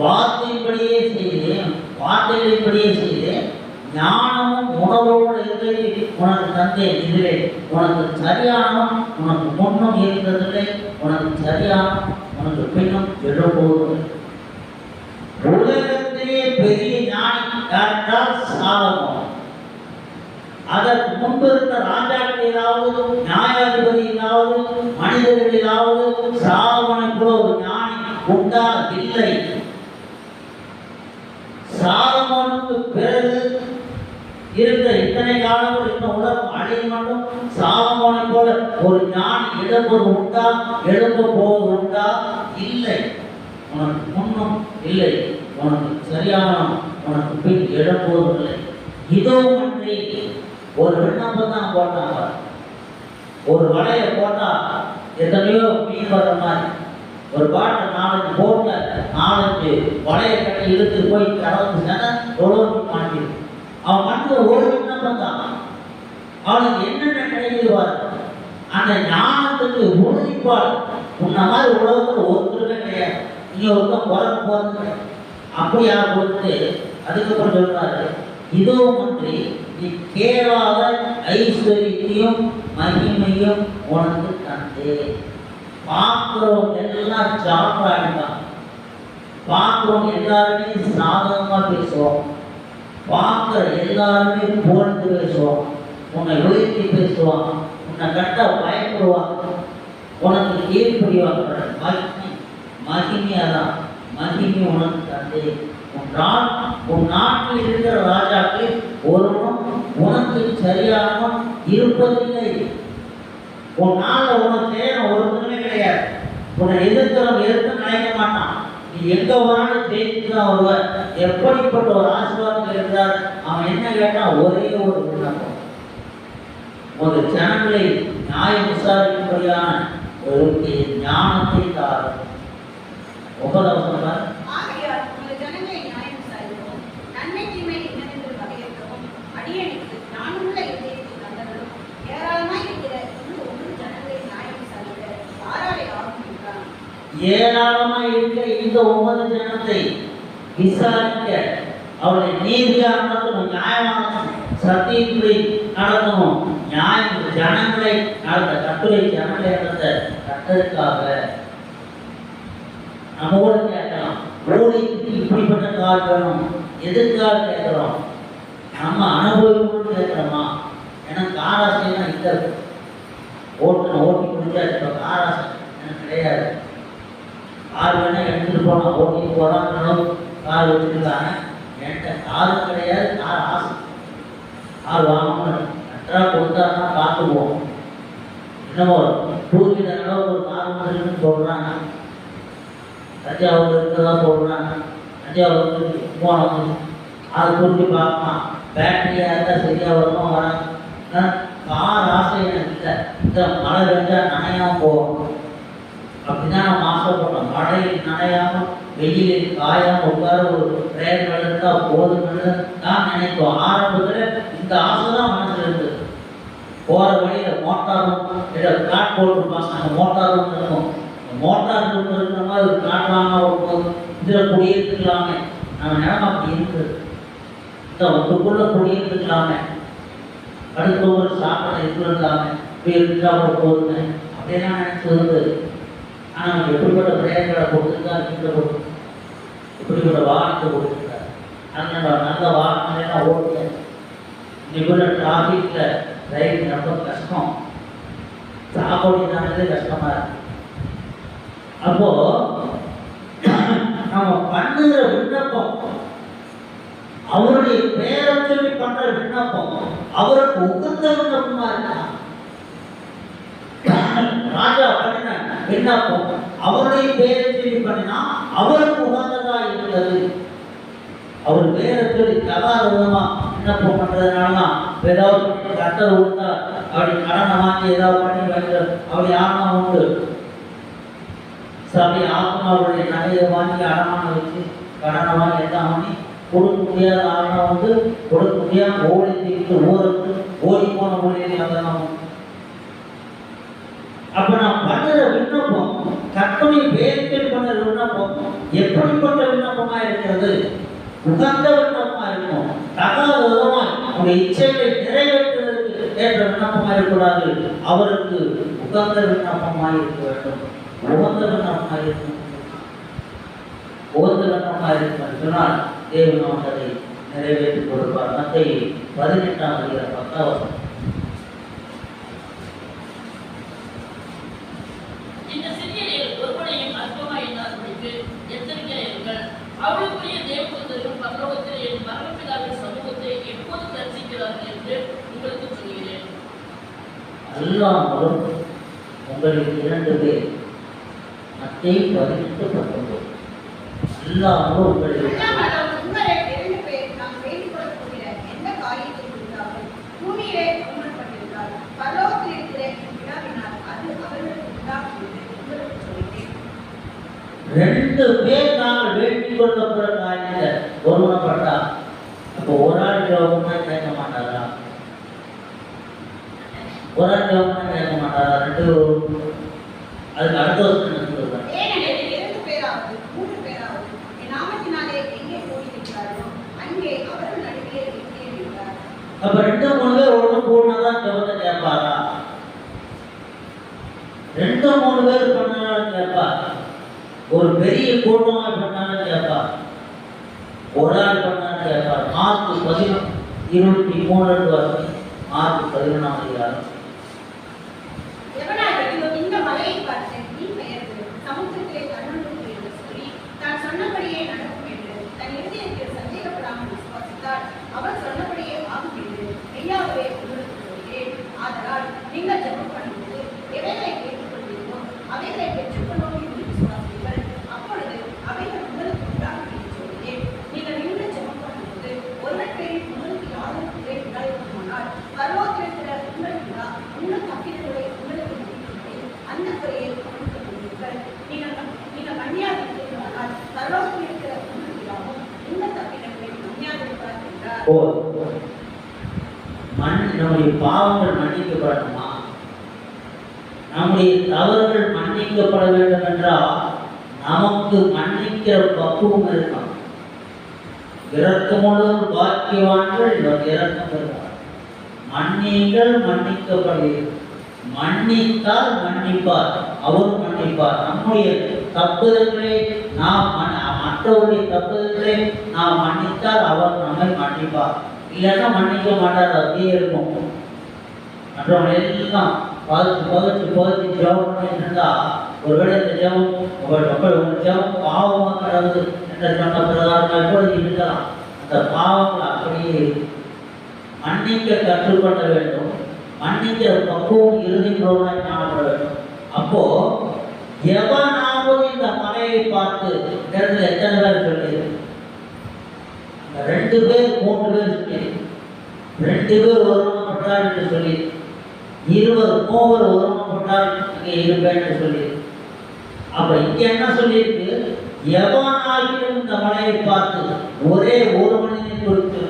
வார்த்தையின்படியே செய்தேன், வார்த்தைகளின்படியே செய்தேன், ஞானமும் உணவோடு இருந்ததை உனக்கு தந்தேன். இதிலே உனக்கு சரியானவன் உனக்கு முன்னும் இருந்ததில்லை, உனக்கு சரியானவன் உனக்கு பின்னும் எழும்போவதில்லை. உலகத்திலே பெரிய ஞானி யாரென்றால் சாலமோன். அதற்கு முன்பு இருந்த ராஜாக்களிலாவது, நியாயாதிபதியிலாவது, மனிதர்களிலாவது சாலமோனை போல ஒரு ஞானி உண்டா? இல்லை. சாலமோனுக்கு பிறகு இருந்த இத்தனை காலம் இந்த உலகம் அழியும் மட்டும் சாலமோனை போல ஒரு ஞானி எழுப்பது உண்டா? எழுப்ப போவது உண்டா? இல்லை. உனக்கு முன்னும் இல்லை, உனக்கு சரியான உனக்கு பின் எழுப்புவதில்லை. இதோ ஒன்றி ஒரு விண்ணப்பம் தான் போட்டாங்க. ஒரு வலையை போட்டா எத்தனையோ மீன் வர மாதிரி, ஒரு பாட்டை 4 போட்ல 4 வலையை கட்டி இழுத்து போய் கடவுள் எவ்வளோ மாட்டி. அவன் வந்து ஒரு விண்ணப்பம் தான், அவனுக்கு என்னென்ன கிடைக்குவார் அந்த ஞானத்துக்கு உறுதிப்பாடு. உன்ன மாதிரி உலகத்தில் ஒருத்தருமே கிடையாது, நீ ஒருத்தன் குறைக்கு போகிறது அப்படியா கொடுத்து. அதுக்கப்புறம் சொல்றாரு, இதோ ஒன்றி நீ கேளாத ஐஸ்வர்யத்தையும் மகிமையும் உனக்கு தந்தே. பார்க்கிறவங்க எல்லாம் சாப்பிடாடிதான், பார்க்கிறவங்க எல்லாருமே சாதகமா பேசுவோம், பார்க்கிற எல்லாருமே புகழ்ந்து பேசுவோம், உன்னை உயர்த்தி பேசுவான், உன்னை கட்ட பயப்படுவாங்க, உனக்கு கீழ்ப்படிவாங்க. மகிமையாதான், மகிமை உனக்கு தந்தே. உன் நாட்டில் இருக்கிற ராஜாக்கு ஒருவனும் உனக்கு சரியானவன் இருப்பதில்லை. உன் நாளில் உனக்கு செய்யணும் ஒருத்தருமே கிடையாது. உன்னை எதிர்க்கிறவன் எதிர்த்து நினைக்க மாட்டான். நீ எங்க போனாலும் ஜெயித்து தான் வருவார். எப்படிப்பட்ட ஒரு ஆசீர்வாதம் இருக்கிறார். அவன் என்ன கேட்டான்? ஒரே ஒரு விண்ணப்பம், ஒரு ஜனங்களை நியாயம் விசாரிக்கும்படியான ஒரு ஞானத்தை தார். 9 வசனம். ஆகையால் உங்கள் ஜனங்களை நியாயம் விசாரிக்கவும், நன்மை தீமை என்னவென்று வகையறுக்கவும், அடியேனுக்கு ஞானமுள்ள இதயத்தை தந்தவர்களும் ஏராளமாய் இருக்கிற இன்னும் ஜனங்களை நியாயம் விசாரிக்க யாராலே ஆகும் என்றான். ஏராளமாய் இருக்கிற இந்த 9 ஜனத்தை விசாரிக்க, அவளை நீதியாக நடத்தணும், நியாயமாக சத்தியத்தை நடத்தணும், நியாயம் ஜனங்களை நடத்த, கட்டுரை ஜனங்களை நடத்த கட்டதுக்காக நம்மோடு கேட்கலாம். ஊழியத்துக்கு இப்படிப்பட்ட கால் வேணும், எதுக்காக கேட்கிறோம்? நம்ம அனுபவம் கேட்கிறோமா? எனக்கு ஆராய்ச்சினா இந்த ஓட்டி முடிஞ்சாச்சு. இப்போ கார் ஆசை எனக்கு கிடையாது. கார் வேணால் எடுத்துகிட்டு போகலாம், ஓட்டிட்டு போகலாம், கார் வச்சுருக்காங்க. என்கிட்ட காரும் கிடையாது, கார் ஆசை. கார் வாங்கணும், கரெக்டாக கொடுத்தாருன்னா பார்த்துக்குவோம். என்னமோ 2 வீலர் அளவுக்கு ஒரு கார் வந்துருக்குன்னு சொல்கிறாங்க. தஞ்சாவூர் இருக்கிறதா சொல்கிறாங்க. தஞ்சாவூர் போனோம், அதை குறித்து பார்க்கலாம். பேட்டரியாக இருந்தால் சரியாக வருமா வராங்க. கார் ஆசை எனக்கு இல்லை. இந்த மழை வெஞ்சால் நனையாமல் போகணும் அப்படிதான் நம்ம ஆசைப்பட்டோம். மழையில் நனையாமல் வெயிலில் காயாமல் உட்கார ஒரு ட்ரெயின் எடுத்தால் போதும்னு தான் நினைப்போம். ஆரம்பத்தில் இந்த ஆசை தான் மனசில் இருந்தது. போகிற வழியில் மோட்டாரும் இல்லை காட் போட்டுருப்பாங்க, அந்த மோட்டாரும் இருக்கும். மோட்டார் இருக்கிற மாதிரி ஒரு காட்டலாமல் இருக்கும், இதில் குடியிருந்துக்கலாமே. நம்ம நிலம் அப்படி இருக்குது. இந்த ஒன்றுக்குள்ளே குடியிருந்துக்கலாமே, அடுத்த ஒரு சாப்பிட இருக்கலாமே, இப்படி இருந்தால் போதுங்க அப்படியெல்லாம் நினைச்சு இருந்தது. ஆனால் நமக்கு எப்படிப்பட்ட பிரேயர்களை கொடுத்துருக்கா, வீட்டில் கொடுத்து இப்படிப்பட்ட வாகனத்தை கொடுத்துருக்காரு. நல்ல வாகனங்கள்லாம் ஓடுங்க. இன்னைக்குள்ள டிராஃபிக்கில் டிரைவிங் ரொம்ப கஷ்டம். சாப்பாடு தானே கஷ்டமாக இருக்கு. அப்போ நம்ம பண்ணுகிற விண்ணப்பம், அவருடைய பெயரை சொல்லி பண்ற விண்ணப்பம் அவருக்கு உகந்த விண்ணப்பமா இருக்கா? ராஜா பண்ணின விண்ணப்பம் அவருடைய பெயரை சொல்லி பண்ணினா அவருக்கு உகந்ததா இருந்தது. அவர் பேரை சொல்லி தகாத விதமா விண்ணப்பம் பண்றதுனாலதான் ஏதாவது கட்டர் கொடுத்தா அப்படி கடனை வாங்கி ஏதாவது பண்ணி வைக்கிற அப்படி ஆனா உண்டு. சபை ஆத்மாவுடைய நகையை வாங்கி அடமான வச்சு கடனை வாங்கி எல்லாம் வாங்கி கொடுக்க முடியாத ஆளுநர் வந்து கொடுக்க முடியாத ஓடி தீர்த்து ஊருக்கு ஓடி போன ஊழியரை அதெல்லாம். அப்ப நான் பண்ணுற விண்ணப்பம், கற்பனை பேரில் பண்ணுற விண்ணப்பம் எப்படிப்பட்ட விண்ணப்பமா இருக்கிறது? உகந்த விண்ணப்பமா இருக்கும். தகாத விதமா அவருடைய இச்சைகளை நிறைவேற்றுவதற்கு ஏற்ற விண்ணப்பமா இருக்கக்கூடாது. அவருக்கு உகந்த விண்ணப்பமாக இருக்க வேண்டும். உகந்த விண்ணப்பமாக இருக்கும். உகந்த விண்ணப்பமாக இருக்கும் சொன்னால் தேவன் அதை நிறைவேற்றி கொடுப்பார். மத்தேயு 18:10. இந்த சிறியரில் ஒருவனையும் அற்பமாய் எண்ணாதபடிக்கு எச்சரிக்கையாக இருங்கள். அவளுக்குரிய தேவதூதர்கள் பரலோகத்தில் என் பரமபிதாவின் சமூகத்தை எப்போது தரிசிக்கிறார்கள் என்று உங்களுக்கு சொல்கிறேன். அல்லாமலும் உங்களுக்கு 2 பேர், மத்தேயு 18:19. அல்லாமலும் உங்களுக்கு ரெண்டு பேர் நாங்கள் வேண்டிக் கொள்ளப்படுற காரியத்தை ஒருவனப்பட்டா அப்போ ஒரு ஆள் ஜெபம்னா கேட்க மாட்டாரா? ஒரு ஆள் ஜெபம்னா கேட்க மாட்டாரா? ரெண்டு அதுக்கு அடுத்த வருஷம் என்ன சொல்றாங்க? அப்ப 2-3 பேர் ஒன்று கூடதான் ஜெபத்தை கேட்பாரா? 2-3 பேர் பண்ணாலும் கேட்பார். ஒரு பெரிய கூட்டமா பண்ணாலும் கேட்பார். ஒரு ஆள் பண்ணாலும் கேட்பார். மார்க் 11:23 மார்க் 11 இந்த மலையை பார்த்து நீ பெயர்ந்து சமுத்திரத்திலே தன்னுடன் என்று சொல்லி தான் சொன்னபடியே நடக்கும் என்று தன் இருதயத்தில் சந்தேகப்படாமல் விசுவாசித்தால் அவர் சொன்னபடியே ஆகும் என்று மெய்யாகவே உங்களுக்கு சொல்கிறேன். ஆதலால் நீங்கள் ஜெபம் பண்ணும்போது எவைகளை கேட்டுக்கொள்வீர்களோ அவைகளை பெற்றுக்கொள்வோம் என்று விசுவாசிங்கள். அப்பொழுது அவைகள் உங்களுக்கு உண்டாகும் என்று சொல்கிறேன். நீங்கள் நின்று ஜெபம் பண்ணும்போது ஒருவர் பேரில் உங்களுக்கு யாரும் குறை உண்டாயிருக்குமானால் பரலோகத்திலிருக்கிற உங்கள் பிதா உங்கள் தப்பினர்களை உங்களுக்கு அந்த குறையை கவனித்துக் கொள்வீர்கள். நீங்கள் மன்னியாதிருக்கிறீர்களானால் பரலோகத்தில் இருக்கிற உங்கள் பிதாவும் உங்கள் தப்பினர்களை மன்னியாதிருப்பார் என்றார். நம்முடைய பாவங்கள் மன்னிக்கப்படணுமா? நம்முடைய தவறுகள் மன்னிக்கப்பட வேண்டும் என்றால் நமக்கு மன்னிக்கிற பக்குவம் இருக்கணும். இரக்கமுள்ள பாக்கியவான்கள் இரக்கம் இருப்பார். மன்னியுங்கள் மன்னிக்கப்படுவீர்கள். மன்னித்தால் மன்னிப்பார், அவர் மன்னிப்பார். நம்முடைய தப்புதல்களை நாம் மற்றவருடைய தப்புதல்களை நாம் மன்னித்தால் அவர் நம்மை மன்னிப்பார். இல்லைன்னா மன்னிக்க மாட்டார், அப்படியே இருக்கும். மற்றவங்க எல்லாம் புதைச்சு ஜெபம் பண்ணிட்டு இருந்தா ஒருவேளை இந்த ஜெபம் உங்கள் ஜெபம் பாவமாக கடவுது என்ற சொன்ன பிரகாரமாக கூட இருக்கலாம். அந்த பாவங்கள் அப்படியே மன்னிக்க கற்றுக்கொள்ள வேண்டும். மன்னிக்கிற பக்குவம் இறுதிக்குள்ளவராய் காணப்பட வேண்டும். அப்போ எவனாவது இந்த மலையை பார்த்து இடத்துல எத்தனை பேர் சொல்லி 2 பேர் 3 பேர் சொல்லி 2 பேர் ஒருமனப்பட்டார் என்று சொல்லி 20 மூவர் ஒருமனப்பட்டார் இங்கே இருப்பேன் என்று சொல்லி. அப்ப இங்க என்ன சொல்லியிருக்கு? எவனாகிலும் இந்த மலையை பார்த்து ஒரே ஒரு மனிதனை குறித்து.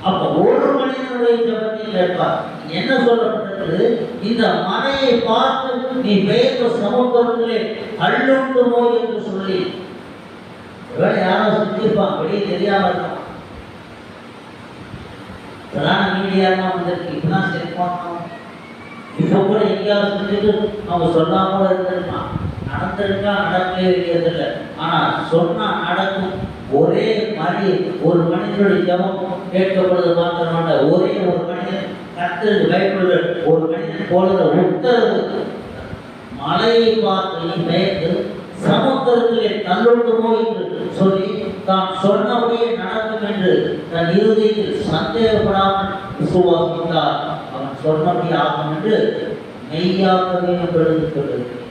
அப்ப ஒரு மனிதனுடைய ஜபத்தை கேட்பார். என்ன சொல்லப்பட்டது? இந்த மலையை பார்த்து நீ பெயர்ந்த சமுத்திரத்திலே அள்ளுண்டுமோ என்று சொல்லி. யாரும் சுத்திருப்பான், வெளியே தெரியாம இருக்கான். இப்பதான் மீடியாலாம் வந்திருக்கு, இப்பதான் செல்போன். இப்ப கூட எங்கேயாவது செஞ்சுட்டு அவங்க சொல்லாம இருந்திருக்கான். நடந்திருக்கா நடக்கவே வேண்டியதில்லை. ஆனா சொன்னா நடக்கும். ஒரே மாதிரி ஒரு மனிதனுடைய ஜபம் கேட்கப்படுவது மாத்திரமல்ல, ஒரே ஒரு மனிதன் கர்த்தருக்கு பயப்படுகிற ஒரு மனிதன் போடுற உத்தரவு மலையை பார்த்து பெயர்ந்து சமுத்திரத்திலே தள்ளுண்டுமோ என்று சொல்லி தான் சொன்னபடியே நடக்கும் என்று தன் இறுதியில் சந்தேகப்படாமல் விசுவாசித்தார். அவன் சொன்னபடி ஆகும் என்று மெய்யாகவே எழுதி கொண்டிருக்கிறது.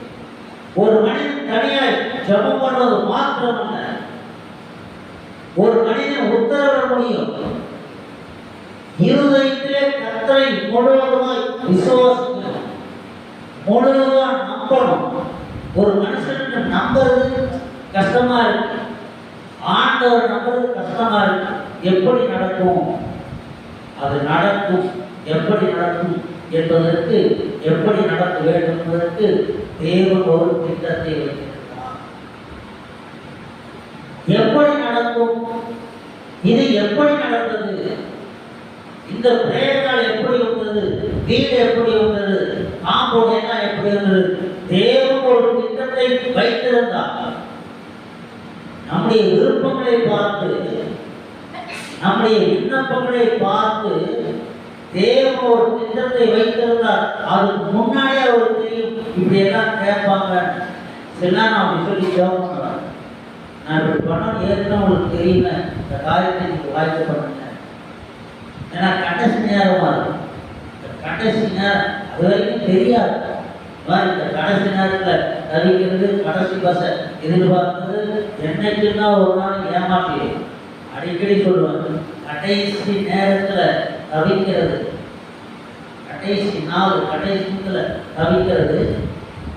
ஒரு மனிதன் தனியாய் ஜபம் பண்ணுவது மாத்திரமல்ல, ஒரு மனிதன் உத்தரவிட முடியும். இருதயத்திலே கர்த்தரை முழுவதுமாய் விசுவாசிக்கணும், முழுவதுமா நம்பணும். ஒரு மனுஷனுக்கு நம்புறது கஷ்டமா இருக்கு, ஆண்டவர் நம்புறது கஷ்டமா இருக்கு. எப்படி நடக்கும்? அது நடக்கும். எப்படி நடக்கும் என்பதற்கு, எப்படி நடக்க வேண்டும் என்பதற்கு தேவன் ஒரு திட்டத்தை வைத்திருக்கிறார். எப்படி நடக்கும்? இது எப்படி நடந்தது? இந்த பிரேயர்கள் எப்படி வந்தது? வீடு எப்படி வந்தது? காம்பவுண்ட் எப்படி வந்தது? தேவன் ஒரு திட்டத்தை வைத்திருந்தார். நம்முடைய விருப்பங்களை பார்த்து, நம்முடைய விண்ணப்பங்களை பார்த்து தேவன் ஒரு திட்டத்தை வைத்திருந்தார். அதுக்கு முன்னாடியே அவர் தெரியும் இப்படி எல்லாம் கேட்பாங்க. இதெல்லாம் நான் அப்படி சொல்லி கேட்பேன். நான் இப்படி பண்ணணும் ஏற்கனவே உங்களுக்கு தெரியல. இந்த காரியத்தை நீங்கள் வாய்ப்பு பண்ணுங்க. ஏன்னா கடைசி நேரமாக இருக்கும். இந்த கடைசி நேரம் அது வரைக்கும் தெரியாது. இந்த கடைசி நேரத்தில் தவிக்கிறது, கடைசி பஸ்ஸை எதிர்பார்க்கிறது என்னைக்குன்னா ஒரு நாள் ஏமாற்றி அடிக்கடி சொல்லுவாங்க. கடைசி நேரத்தில் தவிக்கிறது, கடைசி நாள் கடைசியில் தவிக்கிறது,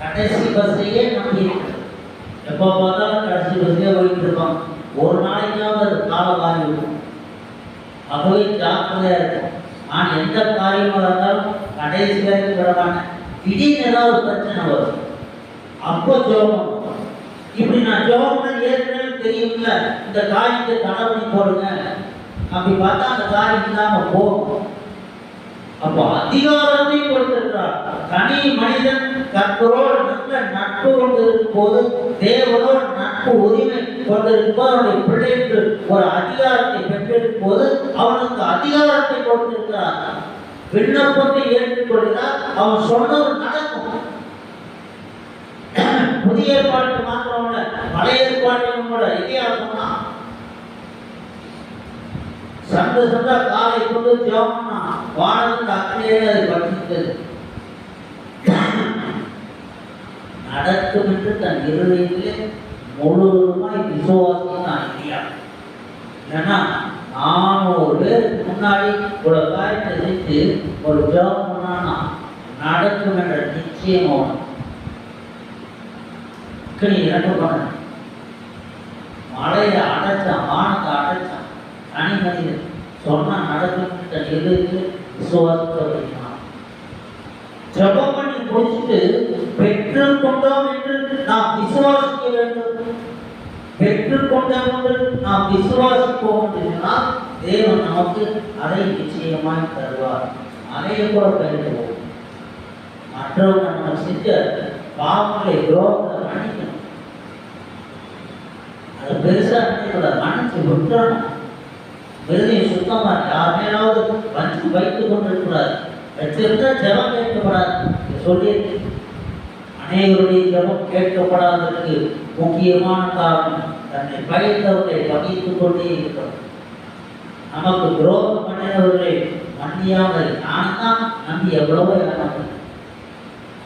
கடைசி பஸ்ஸையே நம்பி இருக்கிறது. எப்போ பார்த்தாலும் கடைசி பஸ்ஸே போயிட்டு இருப்பாங்க. ஒரு நாளைக்காவது அது காலம் மாறி இருக்கும். ஆகவே ஜாக்கிரதையாக இருக்கும். நான் எந்த காரியமாக இருந்தாலும் கடைசி வரைக்கும் விடமான திடீர்னு ஏதாவது பிரச்சனை வரும், அப்போ ஜோபம். இப்படி நான் ஜோபம் ஏற்கனவே தெரியும்ல, இந்த காரியத்தை தடவை போடுங்க. அப்படி பார்த்தா அந்த காரியம் இல்லாமல் போகும். அப்போ அதிகாரத்தை கொடுத்திருக்கிறார். தனி மனிதன் கர்த்தரோடு நல்ல நட்பு கொண்டு இருக்கும் போது, தேவனோடு நட்பு உரிமை கொண்டிருக்கும் போது, அவனுடைய பிள்ளைக்கு ஒரு அதிகாரத்தை பெற்றிருக்கும் போது அவனுக்கு அதிகாரத்தை கொடுத்திருக்கிறார். விண்ணப்பத்தை ஏற்றுக்கொள்கிறார். அவன் சொன்னது நடக்கும். புதிய ஏற்பாட்டு மாத்திரமல்ல, பழைய ஏற்பாட்டிலும் கூட இதிகாசம் தான். சந்த சந்தா காலை கொண்டு ஜோம்னா வானத்துக்கு அக்கறையே அது பற்றித்தது நடக்கும் என்று தன் இருதயத்திலே முழுவதுமாய் விசுவாசித்தான். இல்லையா? ஏன்னா 400 பேருக்கு முன்னாடி ஒரு காரியத்தை செஞ்சு ஒரு ஜோம் பண்ணான்னா நடக்கும் என்ற நிச்சயம் ஆகணும். நீ என்ன பண்ண? மழையை அடைச்சான், வானத்தை அடைச்சான். தனி மனிதன் சொன்னா நடக்கும் தன் எதிர்த்து விசுவாசித்தான். ஜபம் பண்ணி முடிச்சுட்டு பெற்றுக் கொண்டோம் என்று நாம் விசுவாசிக்க வேண்டும். பெற்றுக்கொண்டோம் என்று நாம் விசுவாசிப்போம் என்றால் தேவன் நமக்கு அதை நிச்சயமாய் தருவார். அதையே கூட பெறுவோம். மற்றவங்க நம்ம செஞ்ச பாவங்களை துரோகத்தை மன்னிக்கணும். அதை பெருசா நினைக்கூடாது, மன்னிச்சு விட்டுறணும். விருதையும் சுத்தமா யார் மேலாவது வச்சு வைத்துக் கொண்டிருக்கூடாது. வச்சிருந்தா ஜெபம் கேட்கப்படாது. சொல்லி அனைவருடைய ஜெபம் கேட்கப்படாததற்கு முக்கியமான காரணம் தன்னை பயந்தவர்களை பகிர்ந்து கொண்டே இருக்கிறோம். நமக்கு துரோகம் பண்ணினவர்களை மன்னியாமல் நான் தான் நம்பி எவ்வளவோ ஏமாந்தேன்,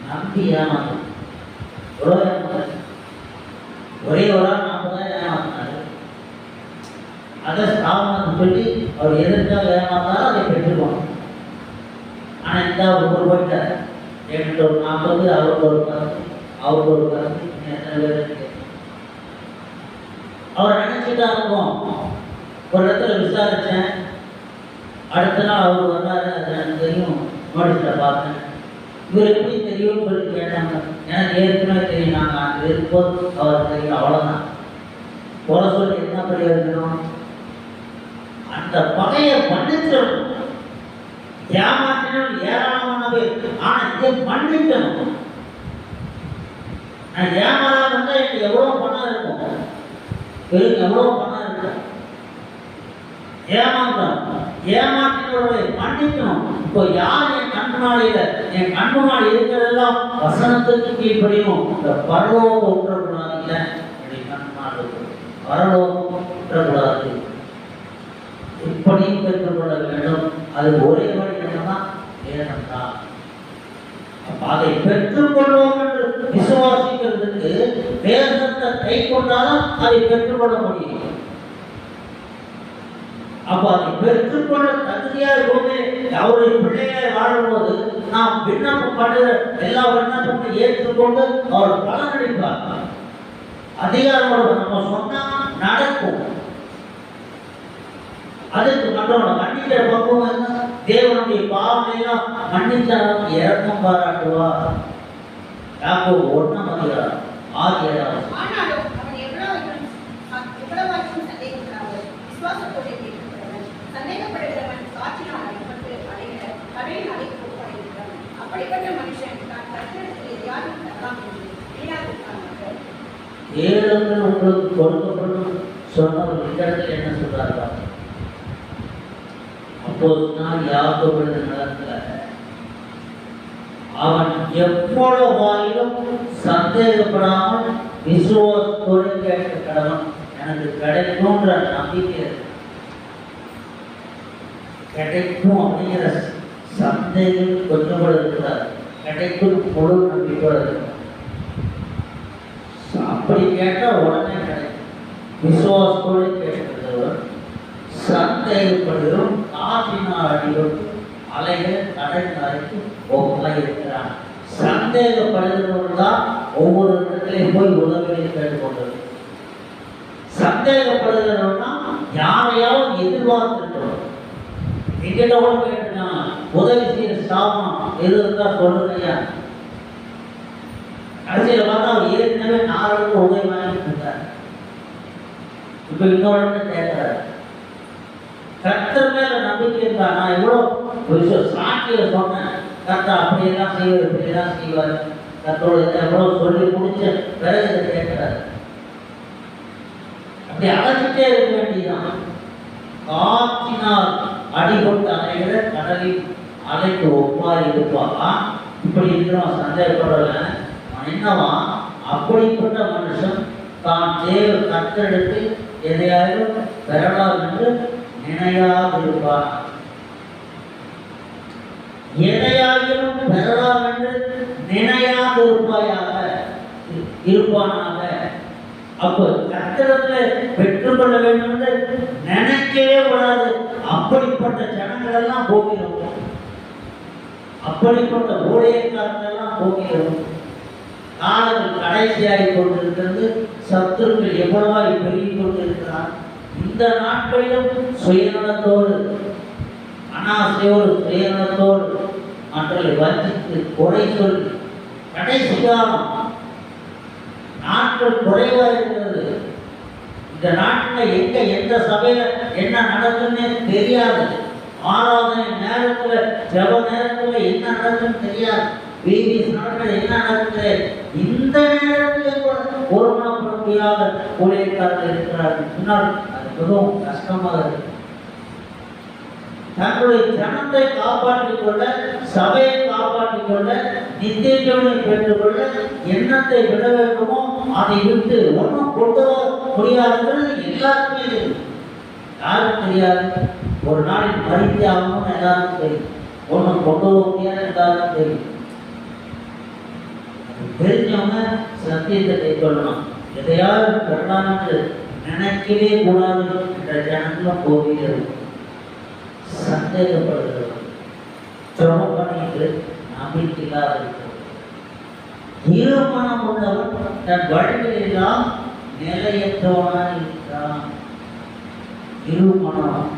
நம்பி ஏமாந்தேன், எவ்வளோ ஏமாந்தேன். ஒரே ஒரு ஆள் நாம தான் ஏமாத்தினாரு. அதை ஸ்தாபனத்தை சொல்லி அவர் எதற்காக ஏமாந்தாலும் அதை பெற்றுக்கணும். ஆனால் இந்த அவர் போயிட்டார். என்கிட்ட ஒரு 40, அவருக்கு ஒரு 10, அவருக்கு ஒரு 10, எத்தனை பேர் அவர் நினைச்சுட்டா இருக்கும். ஒரு இடத்துல விசாரித்தேன், அடுத்த நாள் அவர் வர்றாரு, அது எனக்கு தெரியும், நோட்டீஸில் பார்த்தேன். இவர் எப்படி தெரியும்னு சொல்லி கேட்டாங்க. எனக்கு ஏற்கனவே தெரியும், நாங்கள் அங்கே இருக்கும்போது அவர் தெரியும், அவ்வளோதான். போல சொல்லி என்ன பிரயோஜனம்? அந்த பகையை மன்னிச்சிடணும். ஏமாற்றினால் ஏராளமானவே, ஆனால் இதை மன்னிக்கணும். நான் ஏமாறாம இருந்தால் எனக்கு எவ்வளோ பணம் இருக்கும், எவ்வளோ பணம் இருக்கும். ஏமாற்றினவர்களை மன்னிக்கணும். இப்போ யார் என் கண் முன்னாடி இருக்கிறதெல்லாம் வசனத்துக்கு கீழ்ப்படியும். இந்த பரலோகம் விட்டுறக்கூடாது. இல்லை கண் முன்னாடி பரலோகம் விட்டுறக்கூடாது. இப்படியும் பெற்றுக்கொள்ள வேண்டும். அது ஒரே வழி என்னன்னா வேதம் தான். அதை பெற்றுக்கொள்வோம் என்று விசுவாசிக்கிறதுக்கு வேதத்தை கை கொண்டாலும் அதை பெற்றுக்கொள்ள முடியும். அப்ப அதை பெற்றுக்கொள்ள தகுதியாக இருக்கோமே. அவருடைய பிள்ளைகளை வாழும்போது நாம் விண்ணப்பம் பண்ணுற எல்லா விண்ணப்பமும் ஏற்றுக்கொண்டு அவர் பலனளிப்பார். அதிகாரம் நம்ம சொன்னா நடக்கும். அதுக்கு மற்றவங்க மன்னிக்கிற பக்குவம் என்ன? தேவனுடைய பாவனையெல்லாம் மன்னிச்சாலும் இறக்கம் பாராட்டுவார். யாக்கோபு 1 அதிகாரம் 6-7. ஆனாலும் அவன் எவ்வளவாச்சும் சந்தேகப்படாமல் விசுவாசத்தோடு கேட்கிறவன், சந்தேகப்படுகிறவன் சாட்சினால் அடிபட்டு அடைகிற கடலின் அலைக்கு ஒப்படைக்கிறான். அப்படிப்பட்ட மனுஷன் தான் கர்த்தரிடத்தில் எதையாவது தரலாம் என்று வீணாதிருக்கார்கள். ஏழுங்கள் உங்களுக்கு கொடுக்கப்படும் சொன்னவர் இந்த இடத்துல என்ன சொல்றாரு? அப்போதுதான் யாக்கோபு நடக்கல. அவன் எவ்வளவாயிலும் சந்தேகப்படாமல் விசுவாசத்தோடு கேட்க கடவன். எனக்கு கிடைக்கும்ன்ற நம்பிக்கை, கிடைக்கும் அப்படிங்கிற சந்தேகம் கொஞ்சம் கூட இருக்கிறார். கிடைக்கும் முழு நம்பிக்கையோடு இருக்கிறார். அப்படி கேட்டால் உடனே கிடைக்கும். விசுவாசத்தோடு கேட்கிறவர் சந்தேகப்படுகிறோம். காற்றினால் அடிபட்டு அலைகள் கடல் அலைக்கு ஒப்பாக இருக்கிறான். சந்தேகப்படுகிறவர்கள் தான் ஒவ்வொரு இடத்துலையும் போய் உதவியை கேட்டுக்கொண்டது. சந்தேகப்படுகிறவர்கள் தான் யாரையாவது எதிர்பார்த்துருக்கிறோம். எங்கிட்ட கூட கேட்டுருக்காங்க, உதவி செய்ய ஸ்டாஃபம் எது இருந்தா சொல்லுங்கய்யா. கடைசியில் பார்த்தா அவர் ஏற்கனவே 4 உதவி வாங்கிட்டு இருந்தார். இப்போ இன்னொரு கேட்கிறார். கர்த்தர் மேல நம்பிக்கை இருந்தா நான் எவ்வளோ சாட்சியை சொன்னேன். கர்த்தர் அப்படியெல்லாம் செய்வார், இப்படியெல்லாம் செய்வார். கர்த்தரோட எவ்வளோ சொல்லி முடிச்ச பிறகு இதை கேட்கிறார். அப்படி அழைச்சிட்டே இருக்க வேண்டியதான். காற்றினால் அடிபட்டு அலைகிற கடலில் அலைக்கு ஒப்பாரி இருப்பாங்க. இப்படி இருக்கிறோம். சந்தேகப்படல என்னவா? அப்படிப்பட்ட மனுஷன் தான் தேவ கர்த்தரிடத்து எதையாவது பெறலாம் என்று நினையாது இருப்பார். எதையாகிலும் பெறலாம் என்று நினையாது இருப்பானாக. அப்போ கர்த்தரிடத்தில் பெற்றுக்கொள்ள வேண்டும் என்று நினைக்கவே கூடாது. அப்படிப்பட்ட ஜனங்கள் எல்லாம் போகிறோம். அப்படிப்பட்ட ஊழியக்காரர்கள் எல்லாம் போகிறோம். காலங்கள் கடைசியாகி கொண்டிருக்கிறது. சத்துருக்கள் எவ்வளவாய் பெருகிக் கொண்டிருக்கிறார். இந்த நாட்களிலும் சுயநலத்தோடு, அனாசையோடு, சுயநலத்தோடு மற்றவர்களை வஞ்சித்து குறை சொல்லி கடைசி காலம் நாட்கள் குறைவா இருக்கிறது. இந்த நாட்டில் எந்த சபையில என்ன நடக்குன்னு தெரியாது. ஆராதனை நேரத்துல, ஜப நேரத்துல என்ன நடக்குன்னு தெரியாது. வீதிஸ் நாட்கள் என்ன நடக்குது? இந்த நேரத்தில் ஒருமனப்பட முடியாத ஊழியக்காரர்கள் இருக்கிறார்கள் சொன்னால் அது மிகவும் கஷ்டமாக இருக்கு. தன்னுடைய ஜனத்தை காப்பாற்றிக் கொள்ள, சபையை காப்பாற்றிக் கொள்ள, நித்திய ஜீவனை பெற்றுக்கொள்ள எண்ணத்தை விட வேண்டுமோ அதை விட்டு ஒன்றும் கொண்டு வர முடியாதுங்கிறது எல்லாருக்குமே தெரியும். யாருக்கும் தெரியாது? ஒரு நாளில் மறித்து ஆகணும்னு எல்லாருக்கும் தெரியும். ஒன்றும் கொண்டு வர முடியாது எல்லாருக்கும் தெரியும். தெரிஞ்சவங்க சத்தியத்தை சொல்லணும். எதையாவது பெறலாம்னு நினைக்கவே கூடாது என்ற ஜனங்களும் போகிறது. சந்தேகப்படுகிறது, சிரமம் பண்ணிட்டு நம்பிக்கை இல்லாத இருக்கிறது. ஈரமனம் உள்ளவன் தன் வழிகளெல்லாம் நிலையற்றவனாக இருக்கிறான். இருமனம்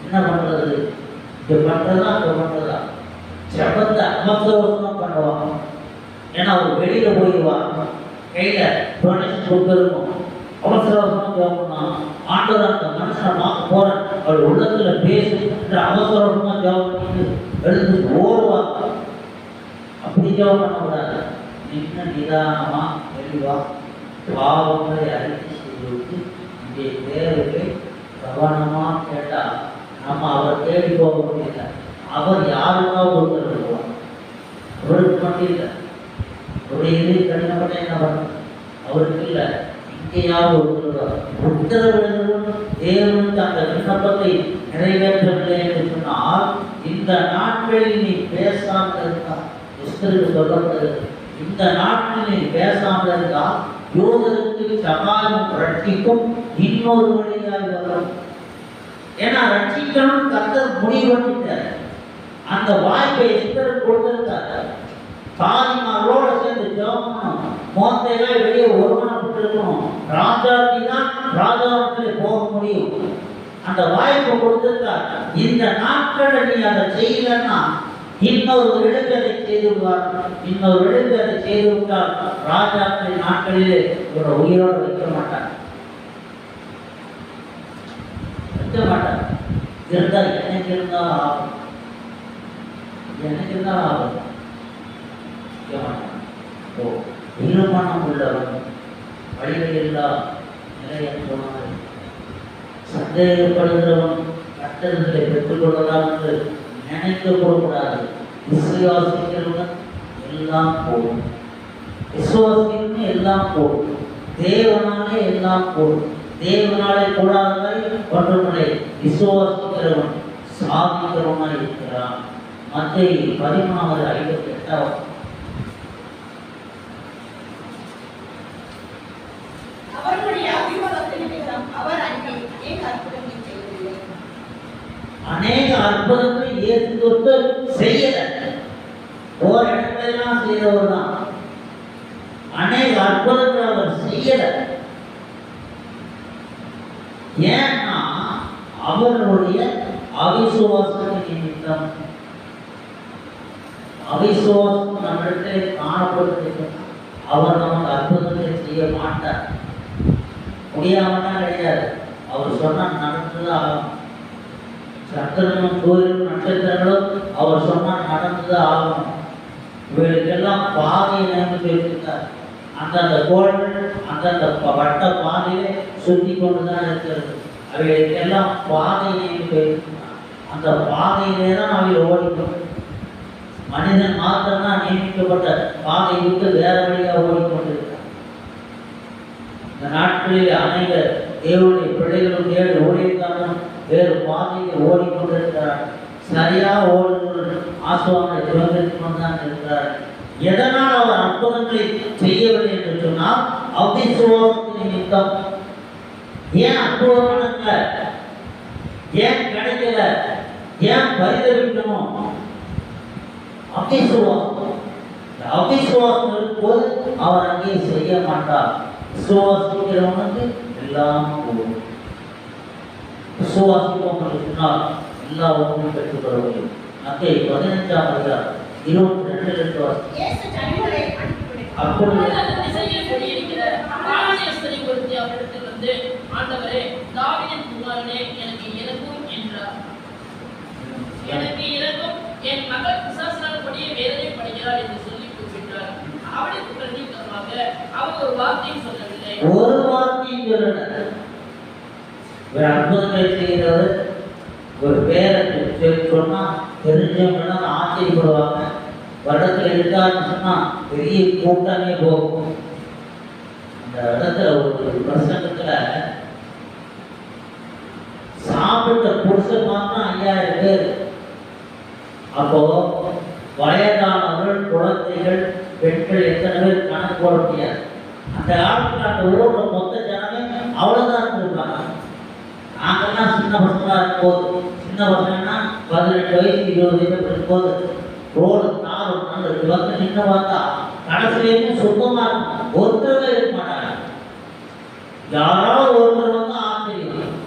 என்ன பண்றது? இது பண்றதா அது பண்றதா? ஜபத்தை அவசரமா பண்ணுவான். ஏன்னா அவர் வெளியில போயிடுவான், கையில டொனேஷன் கொடுத்துருக்கும், அவசர அவசரமா ஜபம் ஆண்டவர் அந்த மனுஷனை பார்க்க போறேன், அவள் உள்ளத்துல பேசு என்று அவசரமா ஜபம் பண்ணிட்டு எடுத்து ஓடுவாங்க. அப்படி ஜபம் பண்ணக்கூடாது. நின்று நிதானமா தெளிவா பாவங்களை அறிக்கை செய்துவிட்டு இங்கே தேவையை கவனமா கேட்டா நம்ம அவர் தேடி போக முடியல. அவர் யாருக்காவது ஒருத்தர் வருவார். அவருக்கு மட்டும் இல்லை, அவருடைய இது கடினப்பட்ட என்ன பண்ண அவருக்கு இல்லை, இங்கேயாவது ஒருத்தர் உத்தரவிடுவதும் தேவனுக்கு அந்த விண்ணப்பத்தை நிறைவேற்றவில்லை என்று சொன்னால் இந்த நாட்களில் நீ பேசாமல் இருக்கா? எஸ்தருக்கு சொல்லப்படுகிறது, இந்த நாட்களில் நீ பேசாமல் இருக்கா யூதருக்கு சகாயம் ரட்சிக்கும் இன்னொரு வழியாக வரும். ஏன்னா ரட்சிக்கணும் கர்த்தர் முடிவு பண்ணிட்டார். அந்த வாய்ப்பை எஸ்தருக்கு கொடுத்திருக்காரு. தாதிமாரோட சேர்ந்து ஜெபம் மோத்தையெல்லாம் வெளியே ஒருமனப்பட்டு இருக்கணும். ராஜாவுக்கு தான் ராஜாவுக்கு போக முடியும். அந்த வாய்ப்பை கொடுத்திருக்கார். இந்த நாட்களை நீ அதை செய்யலன்னா இன்னொரு இடத்தை அதை செய்து விடுவார். இன்னொரு இடத்தை அதை செய்து விட்டால் ராஜாக்களின் நாட்களிலே இவரை உயிரோடு வைக்க மாட்டார், வைக்க மாட்டார். இருந்தால் எனக்கு இருந்தாலும் ஆகும், எனக்கு இருந்தாலும் ஆகும். இருமனம் உள்ளவன் வழிகளெல்லாம் நிலையற்றவன், சந்தேகப்படுகிறவன் கட்டளை பெற்றுக்கொள்ளலாம் என்று நினைக்க கூடாது. விசுவாசிக்கிறவன் எல்லாம் போடும், விசுவாசிக்கிறவன் எல்லாம் போடும், தேவனாலே எல்லாம் போடும். தேவனாலே கூடாதவை ஒன்றுமில்லை. விசுவாசிக்கிறவன் சாதிக்கிறவனாய் இருக்கிறான். மத்தேயு 13:58 அநேக அற்புதங்களை இயேசு தொட்டு செய்யல. ஒரு இடங்களெல்லாம் செய்தவர் தான். அநேக அற்புதங்களை அவர் செய்யல. ஏன்னா அவர்களுடைய அவிசுவாசத்தின் நிமித்தம். அவிசுவாசம் நம்மிடத்திலே காணப்படுகிறது. அவர் நமக்கு அற்புதங்களை செய்ய மாட்டார். முடியாமதான் கிடையாது. அவர் சொன்னால் நடந்துதான் ஆகும். சந்திரனும் சூரியனும் நட்சத்திரங்களும் அவர் சொன்னால் நடந்துதான் ஆகும். இவர்களுக்கெல்லாம் பாதையை நியமித்து வைத்திருக்கார். அந்தந்த கோள்கள் அந்தந்த வட்ட பாதையை சுற்றி கொண்டுதான் இருக்கிறது. அவைகளுக்கெல்லாம் பாதையை நியமித்து வைத்திருக்கிறார். அந்த பாதையிலே தான் அவைகள் ஓடிக்கொண்டு, மனிதன் மாத்திரம்தான் நியமிக்கப்பட்ட பாதை விட்டு வேற வழியாக ஓடிக்கொண்டிருக்கிறார். இந்த நாட்களில் அநேக தேவனுடைய பிள்ளைகளும் தேடி ஓடியிருக்கார்கள், வேறு பாதையை ஓடிக்கொண்டிருக்கிறார். சரியாக ஓடுங்கள் ஆசுவாங்களை சுதந்திரித்துக் கொண்டுதான் இருக்கிறார். எதனால் அவர் அற்புதங்களை செய்யவில்லை என்று சொன்னால் அவிசுவாசத்தின் நிமித்தம். ஏன் அற்புதமானங்க, ஏன் கிடைக்கல, ஏன் பரிதவிக்கணும்? அவிசுவாசம். அவிசுவாசம் இருக்கும்போது அவர் அங்கே செய்ய மாட்டார். விசுவாசிக்கிறவனுக்கு எல்லாம் போகும். விசுவாசிப்பவனுக்கு சொன்னால் எல்லா ஒன்றும் பெற்றுக்கொள்ள முடியும். மத்தேயு 15:22 அப்பொழுது ஆண்டவரே, தாவீதின் குமாரனே, எனக்கு இரங்கும் என்றார். எனக்கு இரங்கும், என் மகள் பிசாசினால்படியே வேதனை படுகிறார் என்று சொல்லி கூப்பிட்டார். அவளுக்கு பிரதியுத்தரமாக அவர் ஒரு வார்த்தையும் சொல்லவில்லை. ஒரு வார்த்தையும் சொல்லல. அற்புதங்களை செய்கிறவர் ஒரு பேரை சொன்னால் தெரிஞ்சவங்கலாம் ஆச்சரியப்படுவாங்க. வருடத்தில் இருக்காருன்னு சொன்னால் பெரிய கூட்டமே போகும். அந்த இடத்துல ஒரு பிரசங்கத்தில் சாப்பிட்ட புருஷன் மாத்திரம் 5000 பேர். அப்போ வயதானவர்கள், குழந்தைகள், பெண்கள் எத்தனை பேர் கணக்கு போட முடியாது. அந்த காலத்தில் அந்த ஊர்ல மொத்த ஜனமே அவ்வளவுதான் இருந்திருப்பாங்க. நாங்கெல்லாம் சின்ன பசங்களா இருக்கும்போது, சின்ன பசங்கன்னா 18 வயசு 20 வயசு இருக்கும்போது ரோடு தார் வந்து நின்று பார்த்தா கடைசியிலேயும் சுத்தமா இருக்கும். ஒருத்தரவே இருக்க மாட்டாங்க. யாராவது ஒருத்தர் வந்து ஆச்சரியம்.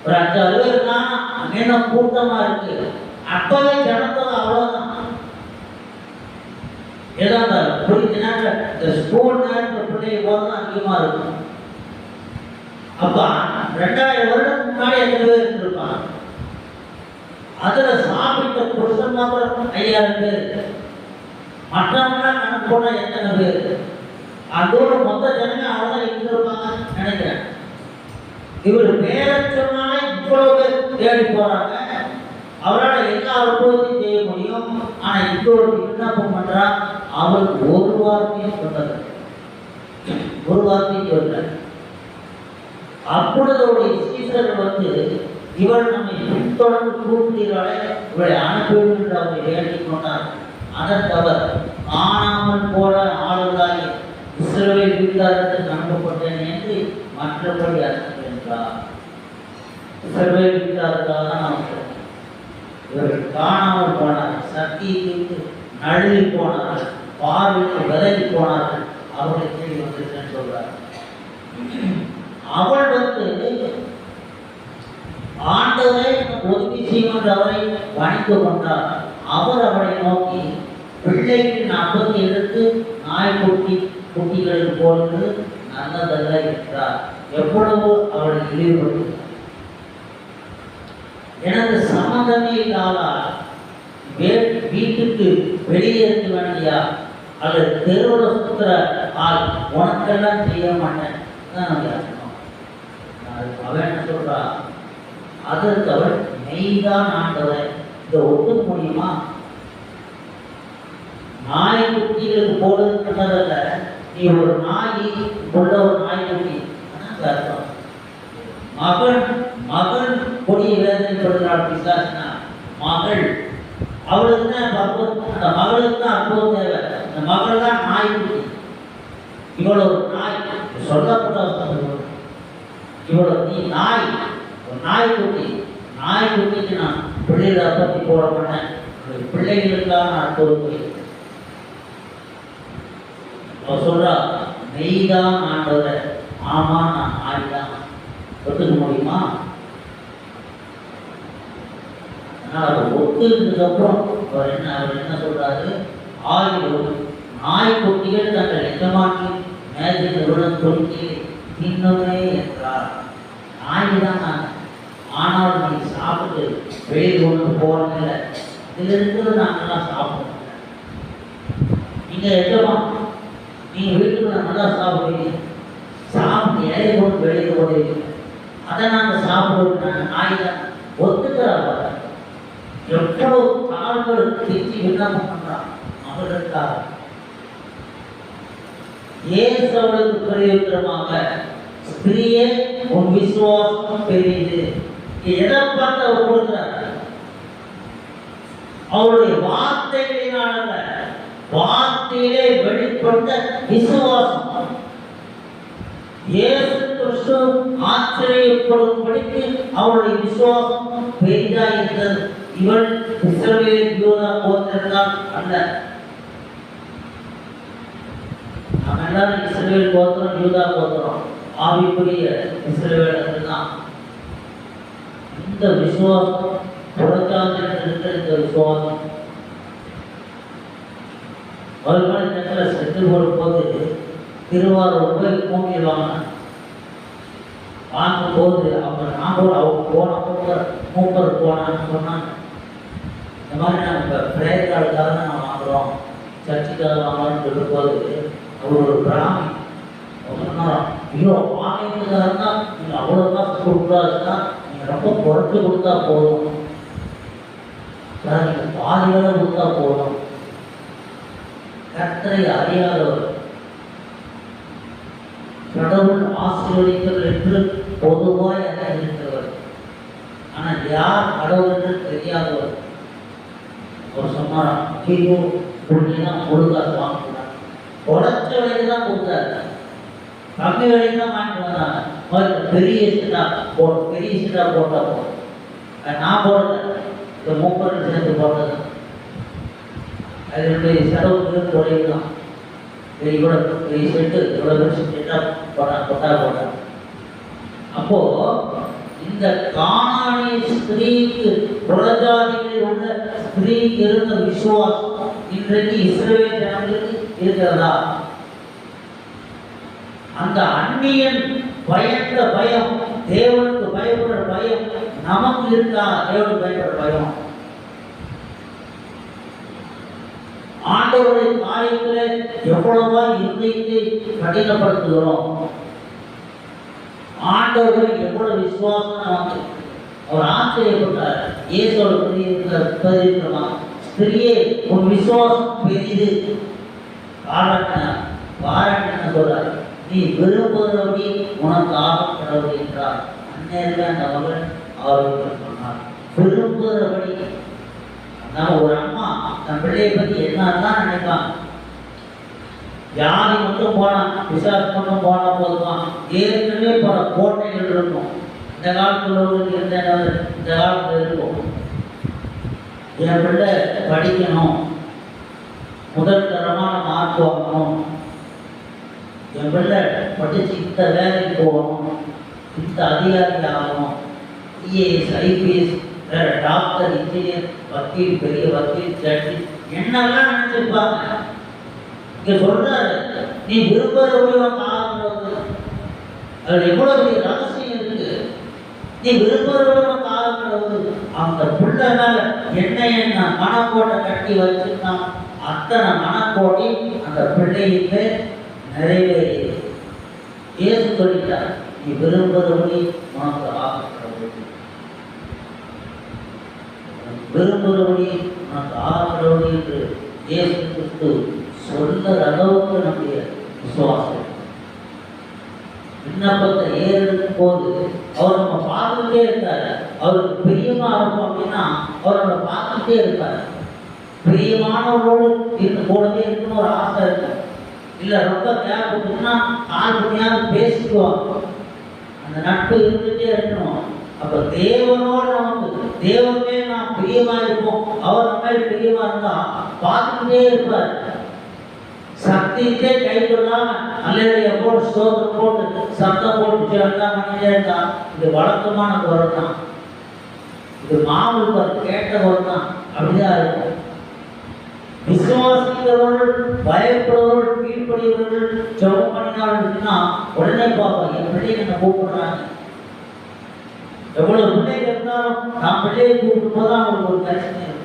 ஒரு 5-6 பேர் இருந்தா என்ன கூட்டமா இருக்கு. அப்பவே ஜனத்தோட அவ்வளவுதான். ஏதோ அந்த குறித்த நேரத்தில் இந்த ஸ்கூல் நேரத்தில் பிள்ளைய போதும் அதிகமா இருக்கும். அப்ப 2000 வருடம் முன்னாடி எத்தனை பேர் இருந்திருப்பாங்க. அதுல சாப்பிட்ட புருஷன் மாத்திரம் 5000 பேர். மற்றவங்களாம் கணக்கு போனா எத்தனை பேர்? அதோட மொத்த ஜனமே அவ்வளவுதான் இருந்திருப்பாங்க நினைக்கிறேன். இவர் பேரை சொன்னாலே இவ்வளவு பேர் தேடி போறாங்க. அவரால் எல்லா அற்புதத்தையும் செய்ய முடியும். ஆனா இப்போ ஒரு விண்ணப்பம் பண்றா, அவருக்கு ஒரு வார்த்தையும் சொன்னது, ஒரு வார்த்தையும் சொல்ல. அப்பொழுது அவருடைய சீசர்கள் வந்து இவள் நம்மை பின்தொடர்ந்து கூப்பிடுகிறாளே, இவளை அனுப்பிவிடும் என்று அவரை வேண்டிக் கொண்டார். அதற்கு அவர், காணாமல் போல ஆளுகளாகி இஸ்ரவேல் வீட்டாருக்கு அனுப்பப்பட்டேன் என்று மற்றபடி அர்த்தம் என்றார். இஸ்ரவேல் வீட்டாருக்காக நமக்கு இவர்கள் காணாமல் போனார்கள், சக்திக்கு நழுவி போனார்கள், பார்வைக்கு விலகி போனார்கள். அவர்களை தேடி வந்திருக்கேன்னு சொல்றார். அவள் வந்து ஆண்டவரை உதவி செய்யும் என்று அவரை வணிந்து கொண்டார். அவர் அவரை நோக்கி, பிள்ளைகளின் அப்பத்தை எடுத்து குட்டிகளுக்கு போடுவது நல்லதல்ல என்றார். எவ்வளவோ அவளை இழிவுபடுத்தினார். எனக்கு சம்மந்தமே இல்லாதால் வீட்டுக்கு வெளியே இருக்க வேண்டியா அல்லது தெருவில் சுத்துற ஆள் உனக்கெல்லாம் செய்ய மாட்டேன் தான் நம்ம அர்த்தம். அவன் என்ன சொல்றா, அதற்கு அவள் மெய்தான் ஆண்டவர், இதை ஒத்துக்க முடியுமா? நாய் குட்டிகளுக்கு போடுறதுன்றதல்ல, நீ ஒரு நாய் உள்ள ஒரு நாய்க்குட்டி அர்த்தம். மகள் கொடிய வேதனைப்படுகிறாள் பிசாசுனா, மகள் அவளுக்கு தான் அந்த மகளுக்கு தான் அற்புதம் தேவை. அந்த மகள் தான் நாய்க்குட்டி. இவ்வளவு ஒரு நாய் சொல்லப்பட்ட இவ்வளவு நீ நாய், ஒரு நாய்க்குட்டி. நாய்க்குட்டிக்கு நான் பிள்ளைகளை பற்றி போட மாட்டேன், பிள்ளைகளுக்காக நான் அற்புதம். அவ சொல்றா, மெய்தான் ஆண்டவரை, ஆமா நான் நாய் தான், ஒத்துக்க முடியுமா? அவர் ஒத்துக்கிட்டதுக்கப்புறம் அவர் என்ன சொல்றாரு, ஆயிரம் நாய்க்குட்டிகள் தங்கள் எஜமானி மேஜைகளுடன் தொழிற்சி தின்னுமே என்றார். நாய் தான் நான், ஆனால் நீ சாப்பிட்டு வெளியில் கொண்டு போனதில்லை, இதுல இருக்கிறது நாங்கள்லாம் சாப்பிடுவோம். நீங்க எஜமான், நீங்க வீட்டுக்குள்ள நல்லா சாப்பிடுவீங்க, சாப்பிட்டு இலையை கொண்டு வெளியில் போடுவீங்க, அதை நாங்கள் சாப்பிடுவோம். நாய் தான் ஒத்துக்கிறார். எவ்வளவு கால்கள் திட்டி விண்ணப்பம் பண்றான் அவர்களுக்காக. ஏசு அவளுக்கு பிரயோஜனமாக, ஸ்திரீயே உன் விசுவாசம் பெரியது. எதை பார்த்து அவர் கொடுக்கிறார்? அவருடைய வார்த்தைகளினால, வார்த்தையிலே வெளிப்பட்ட விசுவாசம். இயேசு கிறிஸ்து ஆச்சரியப்படும்படிக்கு அவருடைய விசுவாசம் பெரிதாக இருந்தது. இவள் இஸ்ரவேல் யூதா கோத்திரத்தால் அல்ல. நாம் எல்லாரும் இஸ்ரவேல் கோத்திரம், யூதா கோத்திரம், ஆவிக்குரிய இஸ்ரவேல் தான். இந்த விசுவாசம் புறச்சாதில் இருக்கிற இந்த விசுவாசம் ஒரு மணி நேரத்தில் செத்து போடும்போது திருவாரூர் போய் கூட்டில் வாங்கும்போது அவங்க நாங்கள் அவங்க போன மூப்பர் போனான்னு சொன்னாங்க. இந்த மாதிரி நாங்கள் பிரேயர் கார்டுக்காக தான் நான் வாங்குகிறோம், சர்ச்சுக்காக வாங்கலாம்னு சொல்லும்போது அவர் ஒரு பிராமி சொன்னாரோ, ஐயோ வாங்கினதுக்காக இருந்தால் நீங்கள் அவ்வளோ காசு கொடுக்குறாருன்னா நீங்கள் ரொம்ப குறைச்சி கொடுத்தா போதும், பாதிகளை கொடுத்தா போதும். கர்த்தரை அறியாதவர், கடவுள் ஆசீர்வதித்தவர் என்று பொதுவாய் அறிந்திருக்கிறவர், ஆனால் யார் கடவுள் என்று தெரியாதவர். அவர் சொன்னார், ஐயோ புள்ளிதான் கொடுக்காது வாங்கினார், உடச்ச விலைக்கு தான் கொடுத்தாரு, கம்மி விலைக்கு தான் வாங்கிட்டு வந்தாங்க. பெரிய சீட்டா போட்டா போதும். நான் போடுறேன், இந்த 30 சேர்ந்து போட்டது, அதனுடைய செலவுக்கு குறைவு தான். கூட பெரிய செட்டு இவ்வளோ பெரிய செட்டாக போட்டாங்க. அப்போ இந்த கானானிய ஸ்திரீக்கு, புறஜாதிகளில் உள்ள ஸ்திரீக்கு இருந்த விசுவாசம் இன்றைக்கு இஸ்ரவேல் ஜனங்களுக்கு இருக்கிறதா? அந்த அந்நியன் பயந்த பயம், தேவனுக்கு பயப்படுற பயம் நமக்கு இருக்கா? தேவனுக்கு பயப்படுற பயம், ஆண்டவருடைய காரியத்தில் எவ்வளவா இருந்ததை கடினப்படுத்துகிறோம். ஆண்டவர்கள் எவ்வளவு விசுவாசம் நமக்கு. அவர் ஆச்சரியப்பட்டார். இயேசுவோட பதிவிருக்கிறமா, ஸ்திரியே உன் விசுவாசம் பெரிது, பாராட்டின சொல்றார். நீ விரும்புகிறபடி உனக்கு ஆகப்படவில்லை என்றார். அந்நேரம் அந்த மகன் அவருக்கு சொன்னார், விரும்புகிறபடி. அதான் ஒரு அம்மா தன் பிள்ளையை பற்றி என்னதான் நினைப்பாங்க. ஜாதி மட்டும் போனா, விசாரிச்சு மட்டும் போனா போதுமா? ஏற்கனவே பல கோட்டைகள் இருக்கும். இந்த காலத்தில் இருந்த இந்த காலத்தில் இருக்கும். என் பிள்ளை படிக்கணும், முதல் தரமான மார்க் வாங்கணும், என் பிள்ளை படிச்சு இந்த வேலைக்கு போகணும், இந்த அதிகாரி ஆகணும், ஐஏஎஸ் ஐபிஎஸ் வேற டாக்டர் இன்ஜினியர் வக்கீல் பெரிய வக்கீல் ஜட்ஜி என்னெல்லாம் நினைச்சிருப்பாங்க. இங்க சொல்றாரு, நீ விரும்புகிறபடி ஆகிறது. அதுல எவ்வளவு பெரிய ரகசியம் இருக்கு. நீ விரும்புகிறபடி ஆகிறது. அந்த பிள்ளை மேல என்ன மனக்கோட்டை கட்டி வச்சிருக்கான், அத்தனை மனக்கோட்டை அந்த பிள்ளைக்கு நிறைவேறி. இயேசு சொல்லிட்டார், நீ விரும்புகிறபடி உனக்கு ஆகப்படுவது, விரும்புகிறபடி உனக்கு ஆகப்படுவது என்று இயேசு கிறிஸ்து சொல்ற அளவுக்கு நம்முடைய விசுவாசம். விண்ணப்பத்தை ஏறெடுக்கும் போது அவர் நம்ம பார்த்துக்கிட்டே இருக்காரு. அவருக்கு பிரியமா இருக்கும் அப்படின்னா அவர் நம்ம பார்த்துக்கிட்டே இருக்காரு. பிரியமானவரோடு இருந்து கூடவே இருக்குன்னு ஒரு ஆசை இருக்கும். இல்லை ரொம்ப தேவைப்பட்டுச்சுன்னா கால் பண்ணியாவது பேசிக்குவாங்க. அந்த நட்பு இருந்துகிட்டே இருக்கணும். அப்போ தேவனோடு நமக்கு, தேவனே நாம் பிரியமா இருப்போம், அவர் நம்ம பிரியமா இருந்தா பார்த்துக்கிட்டே இருப்பார். சக்திக்கே கை கொள்ளாம அல்லையா போட்டு ஸ்தோத்திரம் போட்டு சத்தம் போட்டு சேர்ந்தான் பண்ணிட்டே இருந்தா இது வழக்கமான குரல் தான். இது மாவுக்கு கேட்ட குரல் தான். அப்படிதான் இருக்கும். விசுவாசிக்கிறவர்கள், பயப்படுறவர்கள், கீழ்படுகிறவர்கள் ஜெபம் பண்ணினாங்கன்னா உடனே பார்ப்போம், என் பிள்ளையை என்ன கூப்பிடுறாங்க. எவ்வளவு பிள்ளைங்க இருந்தாலும் நான் பிள்ளையை கூப்பிடும் போது அவங்களுக்கு ஒரு பிரச்சனை இருக்கும்.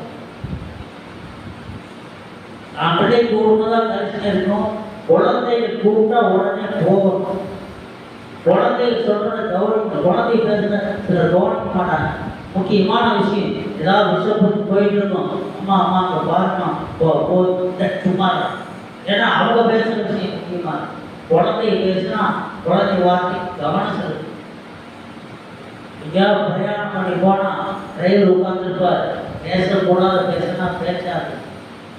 நான் பிள்ளையை கூப்பிடும்போது பிரச்சனை இருக்கும். குழந்தைகள் கூப்பிட்டா உடனே போகணும். குழந்தைகள் சொல்றத கவனிக்கணும். குழந்தை பேசுற சிலர் கவனிக்க மாட்டாங்க. முக்கியமான விஷயம், ஏதாவது விஷயத்துக்கு போயிட்டு இருக்கோம், அம்மா அம்மா அங்கே பாருமா சும்மா. ஏன்னா அவங்க பேசுற விஷயம் முக்கியமான. குழந்தை பேசுனா குழந்தை வார்த்தை கவனம் செலுத்து. எங்கேயாவது பிரயாணம் பண்ணி போனா டிரைவர் உட்கார்ந்துருப்பார், பேசக்கூடாத பேசினா பேசாது.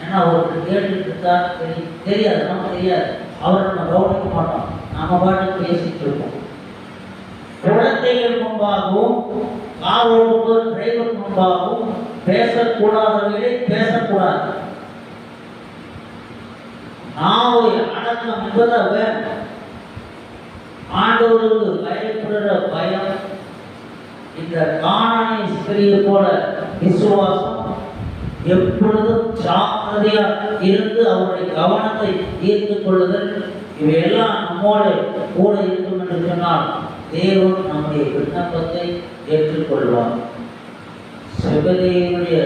ஏன்னா ஒருத்தர் கேட்டுட்டு இருக்கா தெரியாது, நமக்கு தெரியாது, அவரை நம்ம கவனிக்க மாட்டோம், நம்ம பாட்டுக்கு பேசிட்டு இருக்கோம். குழந்தைகள் முன்பாகவும் கார் ஓட்டும்போது டிரைவர் முன்பாகவும் பேசக்கூடாதவர்களே பேசக்கூடாது. நாவை அடக்கம் என்பதை வேணும். ஆண்டவருக்கு பயப்படுற பயம். இந்த கானானிய ஸ்திரியை போல விசுவாசம் எப்பொழுதும் ஜாக்கிரதையா இருந்து அவருடைய கவனத்தை ஈர்த்துக் கொள்ளுதல், இவையெல்லாம் நம்மோடு கூட இருக்கும் என்று சொன்னால் தேவன் நம்முடைய விண்ணப்பத்தை ஏற்றுக்கொள்வார். செபதேயுடைய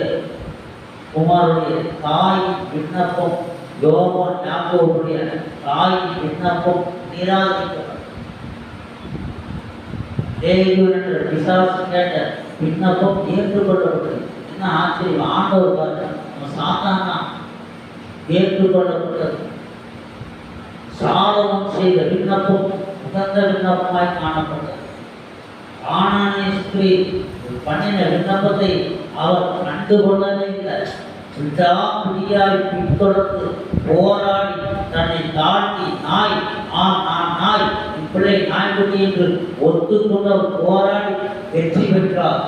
குமாருடைய தாய் விண்ணப்பம், யோவான் யாக்கோபுடைய தாய் விண்ணப்பம் நிராகரிக்கப்பட்டது. தேவன் என்ற பிசாசு கேட்ட விண்ணப்பம் ஏற்றுக்கொள்ளப்பட்டது. என்ன ஆச்சரியம், ஆண்டவர் பாருங்க, நம்ம சாத்தானா ஏற்றுக்கொள்ளப்பட்டது. சாலமோன் செய்த விண்ணப்பம் உகந்த விண்ணப்பமாய் காணப்பட்டது. ஆனானே ஸ்திரீ பண்ணின விண்ணப்பத்தை அவர் கண்டுகொள்ளவே இல்லை. விடாப்பிடியாய் பின்தொடர்ந்து போராடி தன்னை தாழ்த்தி நாய், நான் நாய், என் பிள்ளை நாய்க்குட்டி என்று ஒத்துக்கொண்டவர் போராடி வெற்றி பெற்றார்.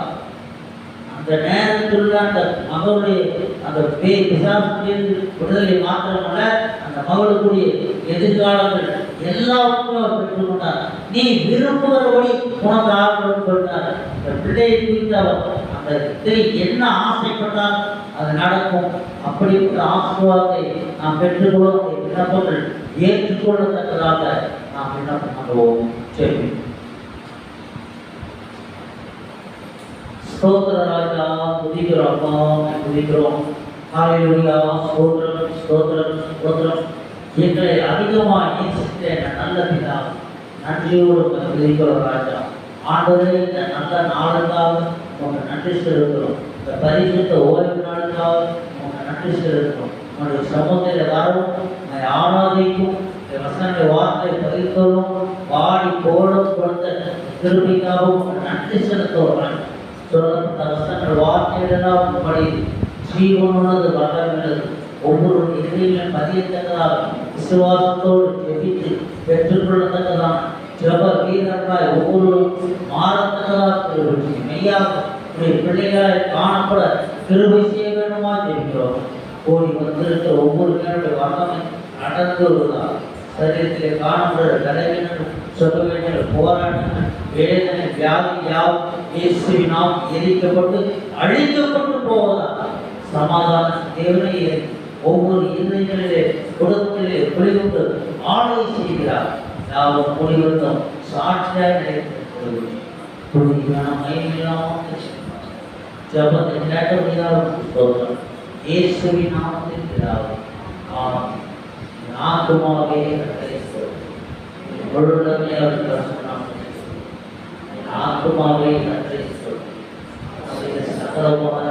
அந்த நேரத்தில் அந்த மகளுடைய அந்த பிசாசிலிருந்து விடுதலை மாத்திரமல்ல, அந்த மகளுக்குரிய எதிர்காலங்கள் எல்லாருக்கும் அவர் பெற்றுக்கொண்டார். நீ விரும்புகிறபடி உனக்கு ஆர்வம் கொண்டார். இந்த பிள்ளையை குறித்து அவர் அந்த ஸ்திரீ என்ன ஆசைப்பட்டால் அது நடக்கும். அப்படிப்பட்ட ஆசீர்வாதத்தை நாம் பெற்றுக்கொள்ள விண்ணப்பங்கள் ஏற்றுக்கொள்ளத்தக்கதாக நாம் விண்ணப்பம் பண்ணுவோம். சரி, ஸ்தோத்திர ராஜா, துதிக்கிறோம் அப்பா, துதிக்கிறோம். ஹல்லேலூயா, ஸ்தோத்திரம் ஸ்தோத்திரம் ஸ்தோத்திரம். எங்களை அதிகமாக நேசித்த நல்ல பிதா, நன்றியோடு துதிக்கிறோம் ராஜா. ஆண்டவரே, இந்த நல்ல நாளுக்காக உங்களுக்கு நன்றி செலுத்துகிறோம். இந்த பரிசுத்த ஓய்வு நாளுக்காக உங்களுக்கு நன்றி செலுத்துகிறோம். உங்களுடைய சமூகத்தில் வரவும், உங்களை ஆராதிக்கும், வசனங்களை வார்த்தை பகிர்ந்தோம், வாடி போடும் கொடுத்த திரும்பிக்காகவும் நன்றி செலுத்துவோம். சொல்லப்பட்ட வசனங்கள் வார்த்தைகளெல்லாம் படி ஜீவனுள்ளது வல்லமையுள்ளது. ஒவ்வொரு எதிரிலும் பதியத்தக்கதாக விசுவாசத்தோடு ஜெபித்து பெற்றுக்கொள்ளத்தக்கதான் ஜப வீரர்களாய் ஒவ்வொருவரும் மாறத்தக்கதாக மெய்யாக பிள்ளைகளாய் காணப்பட கிருபை செய்ய வேண்டுமா ஜெபிக்கிறோம். கூடி வந்திருக்கிற ஒவ்வொரு பேருடைய வல்லமை நடந்து வருவதாக சரீரத்திலே காணப்படுற தலைவர்கள் சொல்ல வேண்டிய போராட்டங்கள் வேதனை வியாதி யாவும் இயேசுவினால் எரிக்கப்பட்டு அழிக்கப்பட்டு போவதா சமாதான தேவனை ஒவ்வொரு இதயங்களிலே குடும்பத்திலே குளிர்ந்து ஆளுகை செய்கிறார். யாவும் முடிவெடுத்தோம் சாட்சியாக நினைத்து ஜபத்தை கேட்ட முடியாத இயேசுவின் நாமத்தில் பிதாவே ஆமென். ஆத்துமாவே முழுவதுமே ஆத்துமாவை நன்றி சகலமான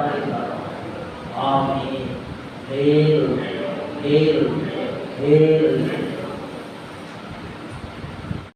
ஆமென். வேறு வேறு வேறு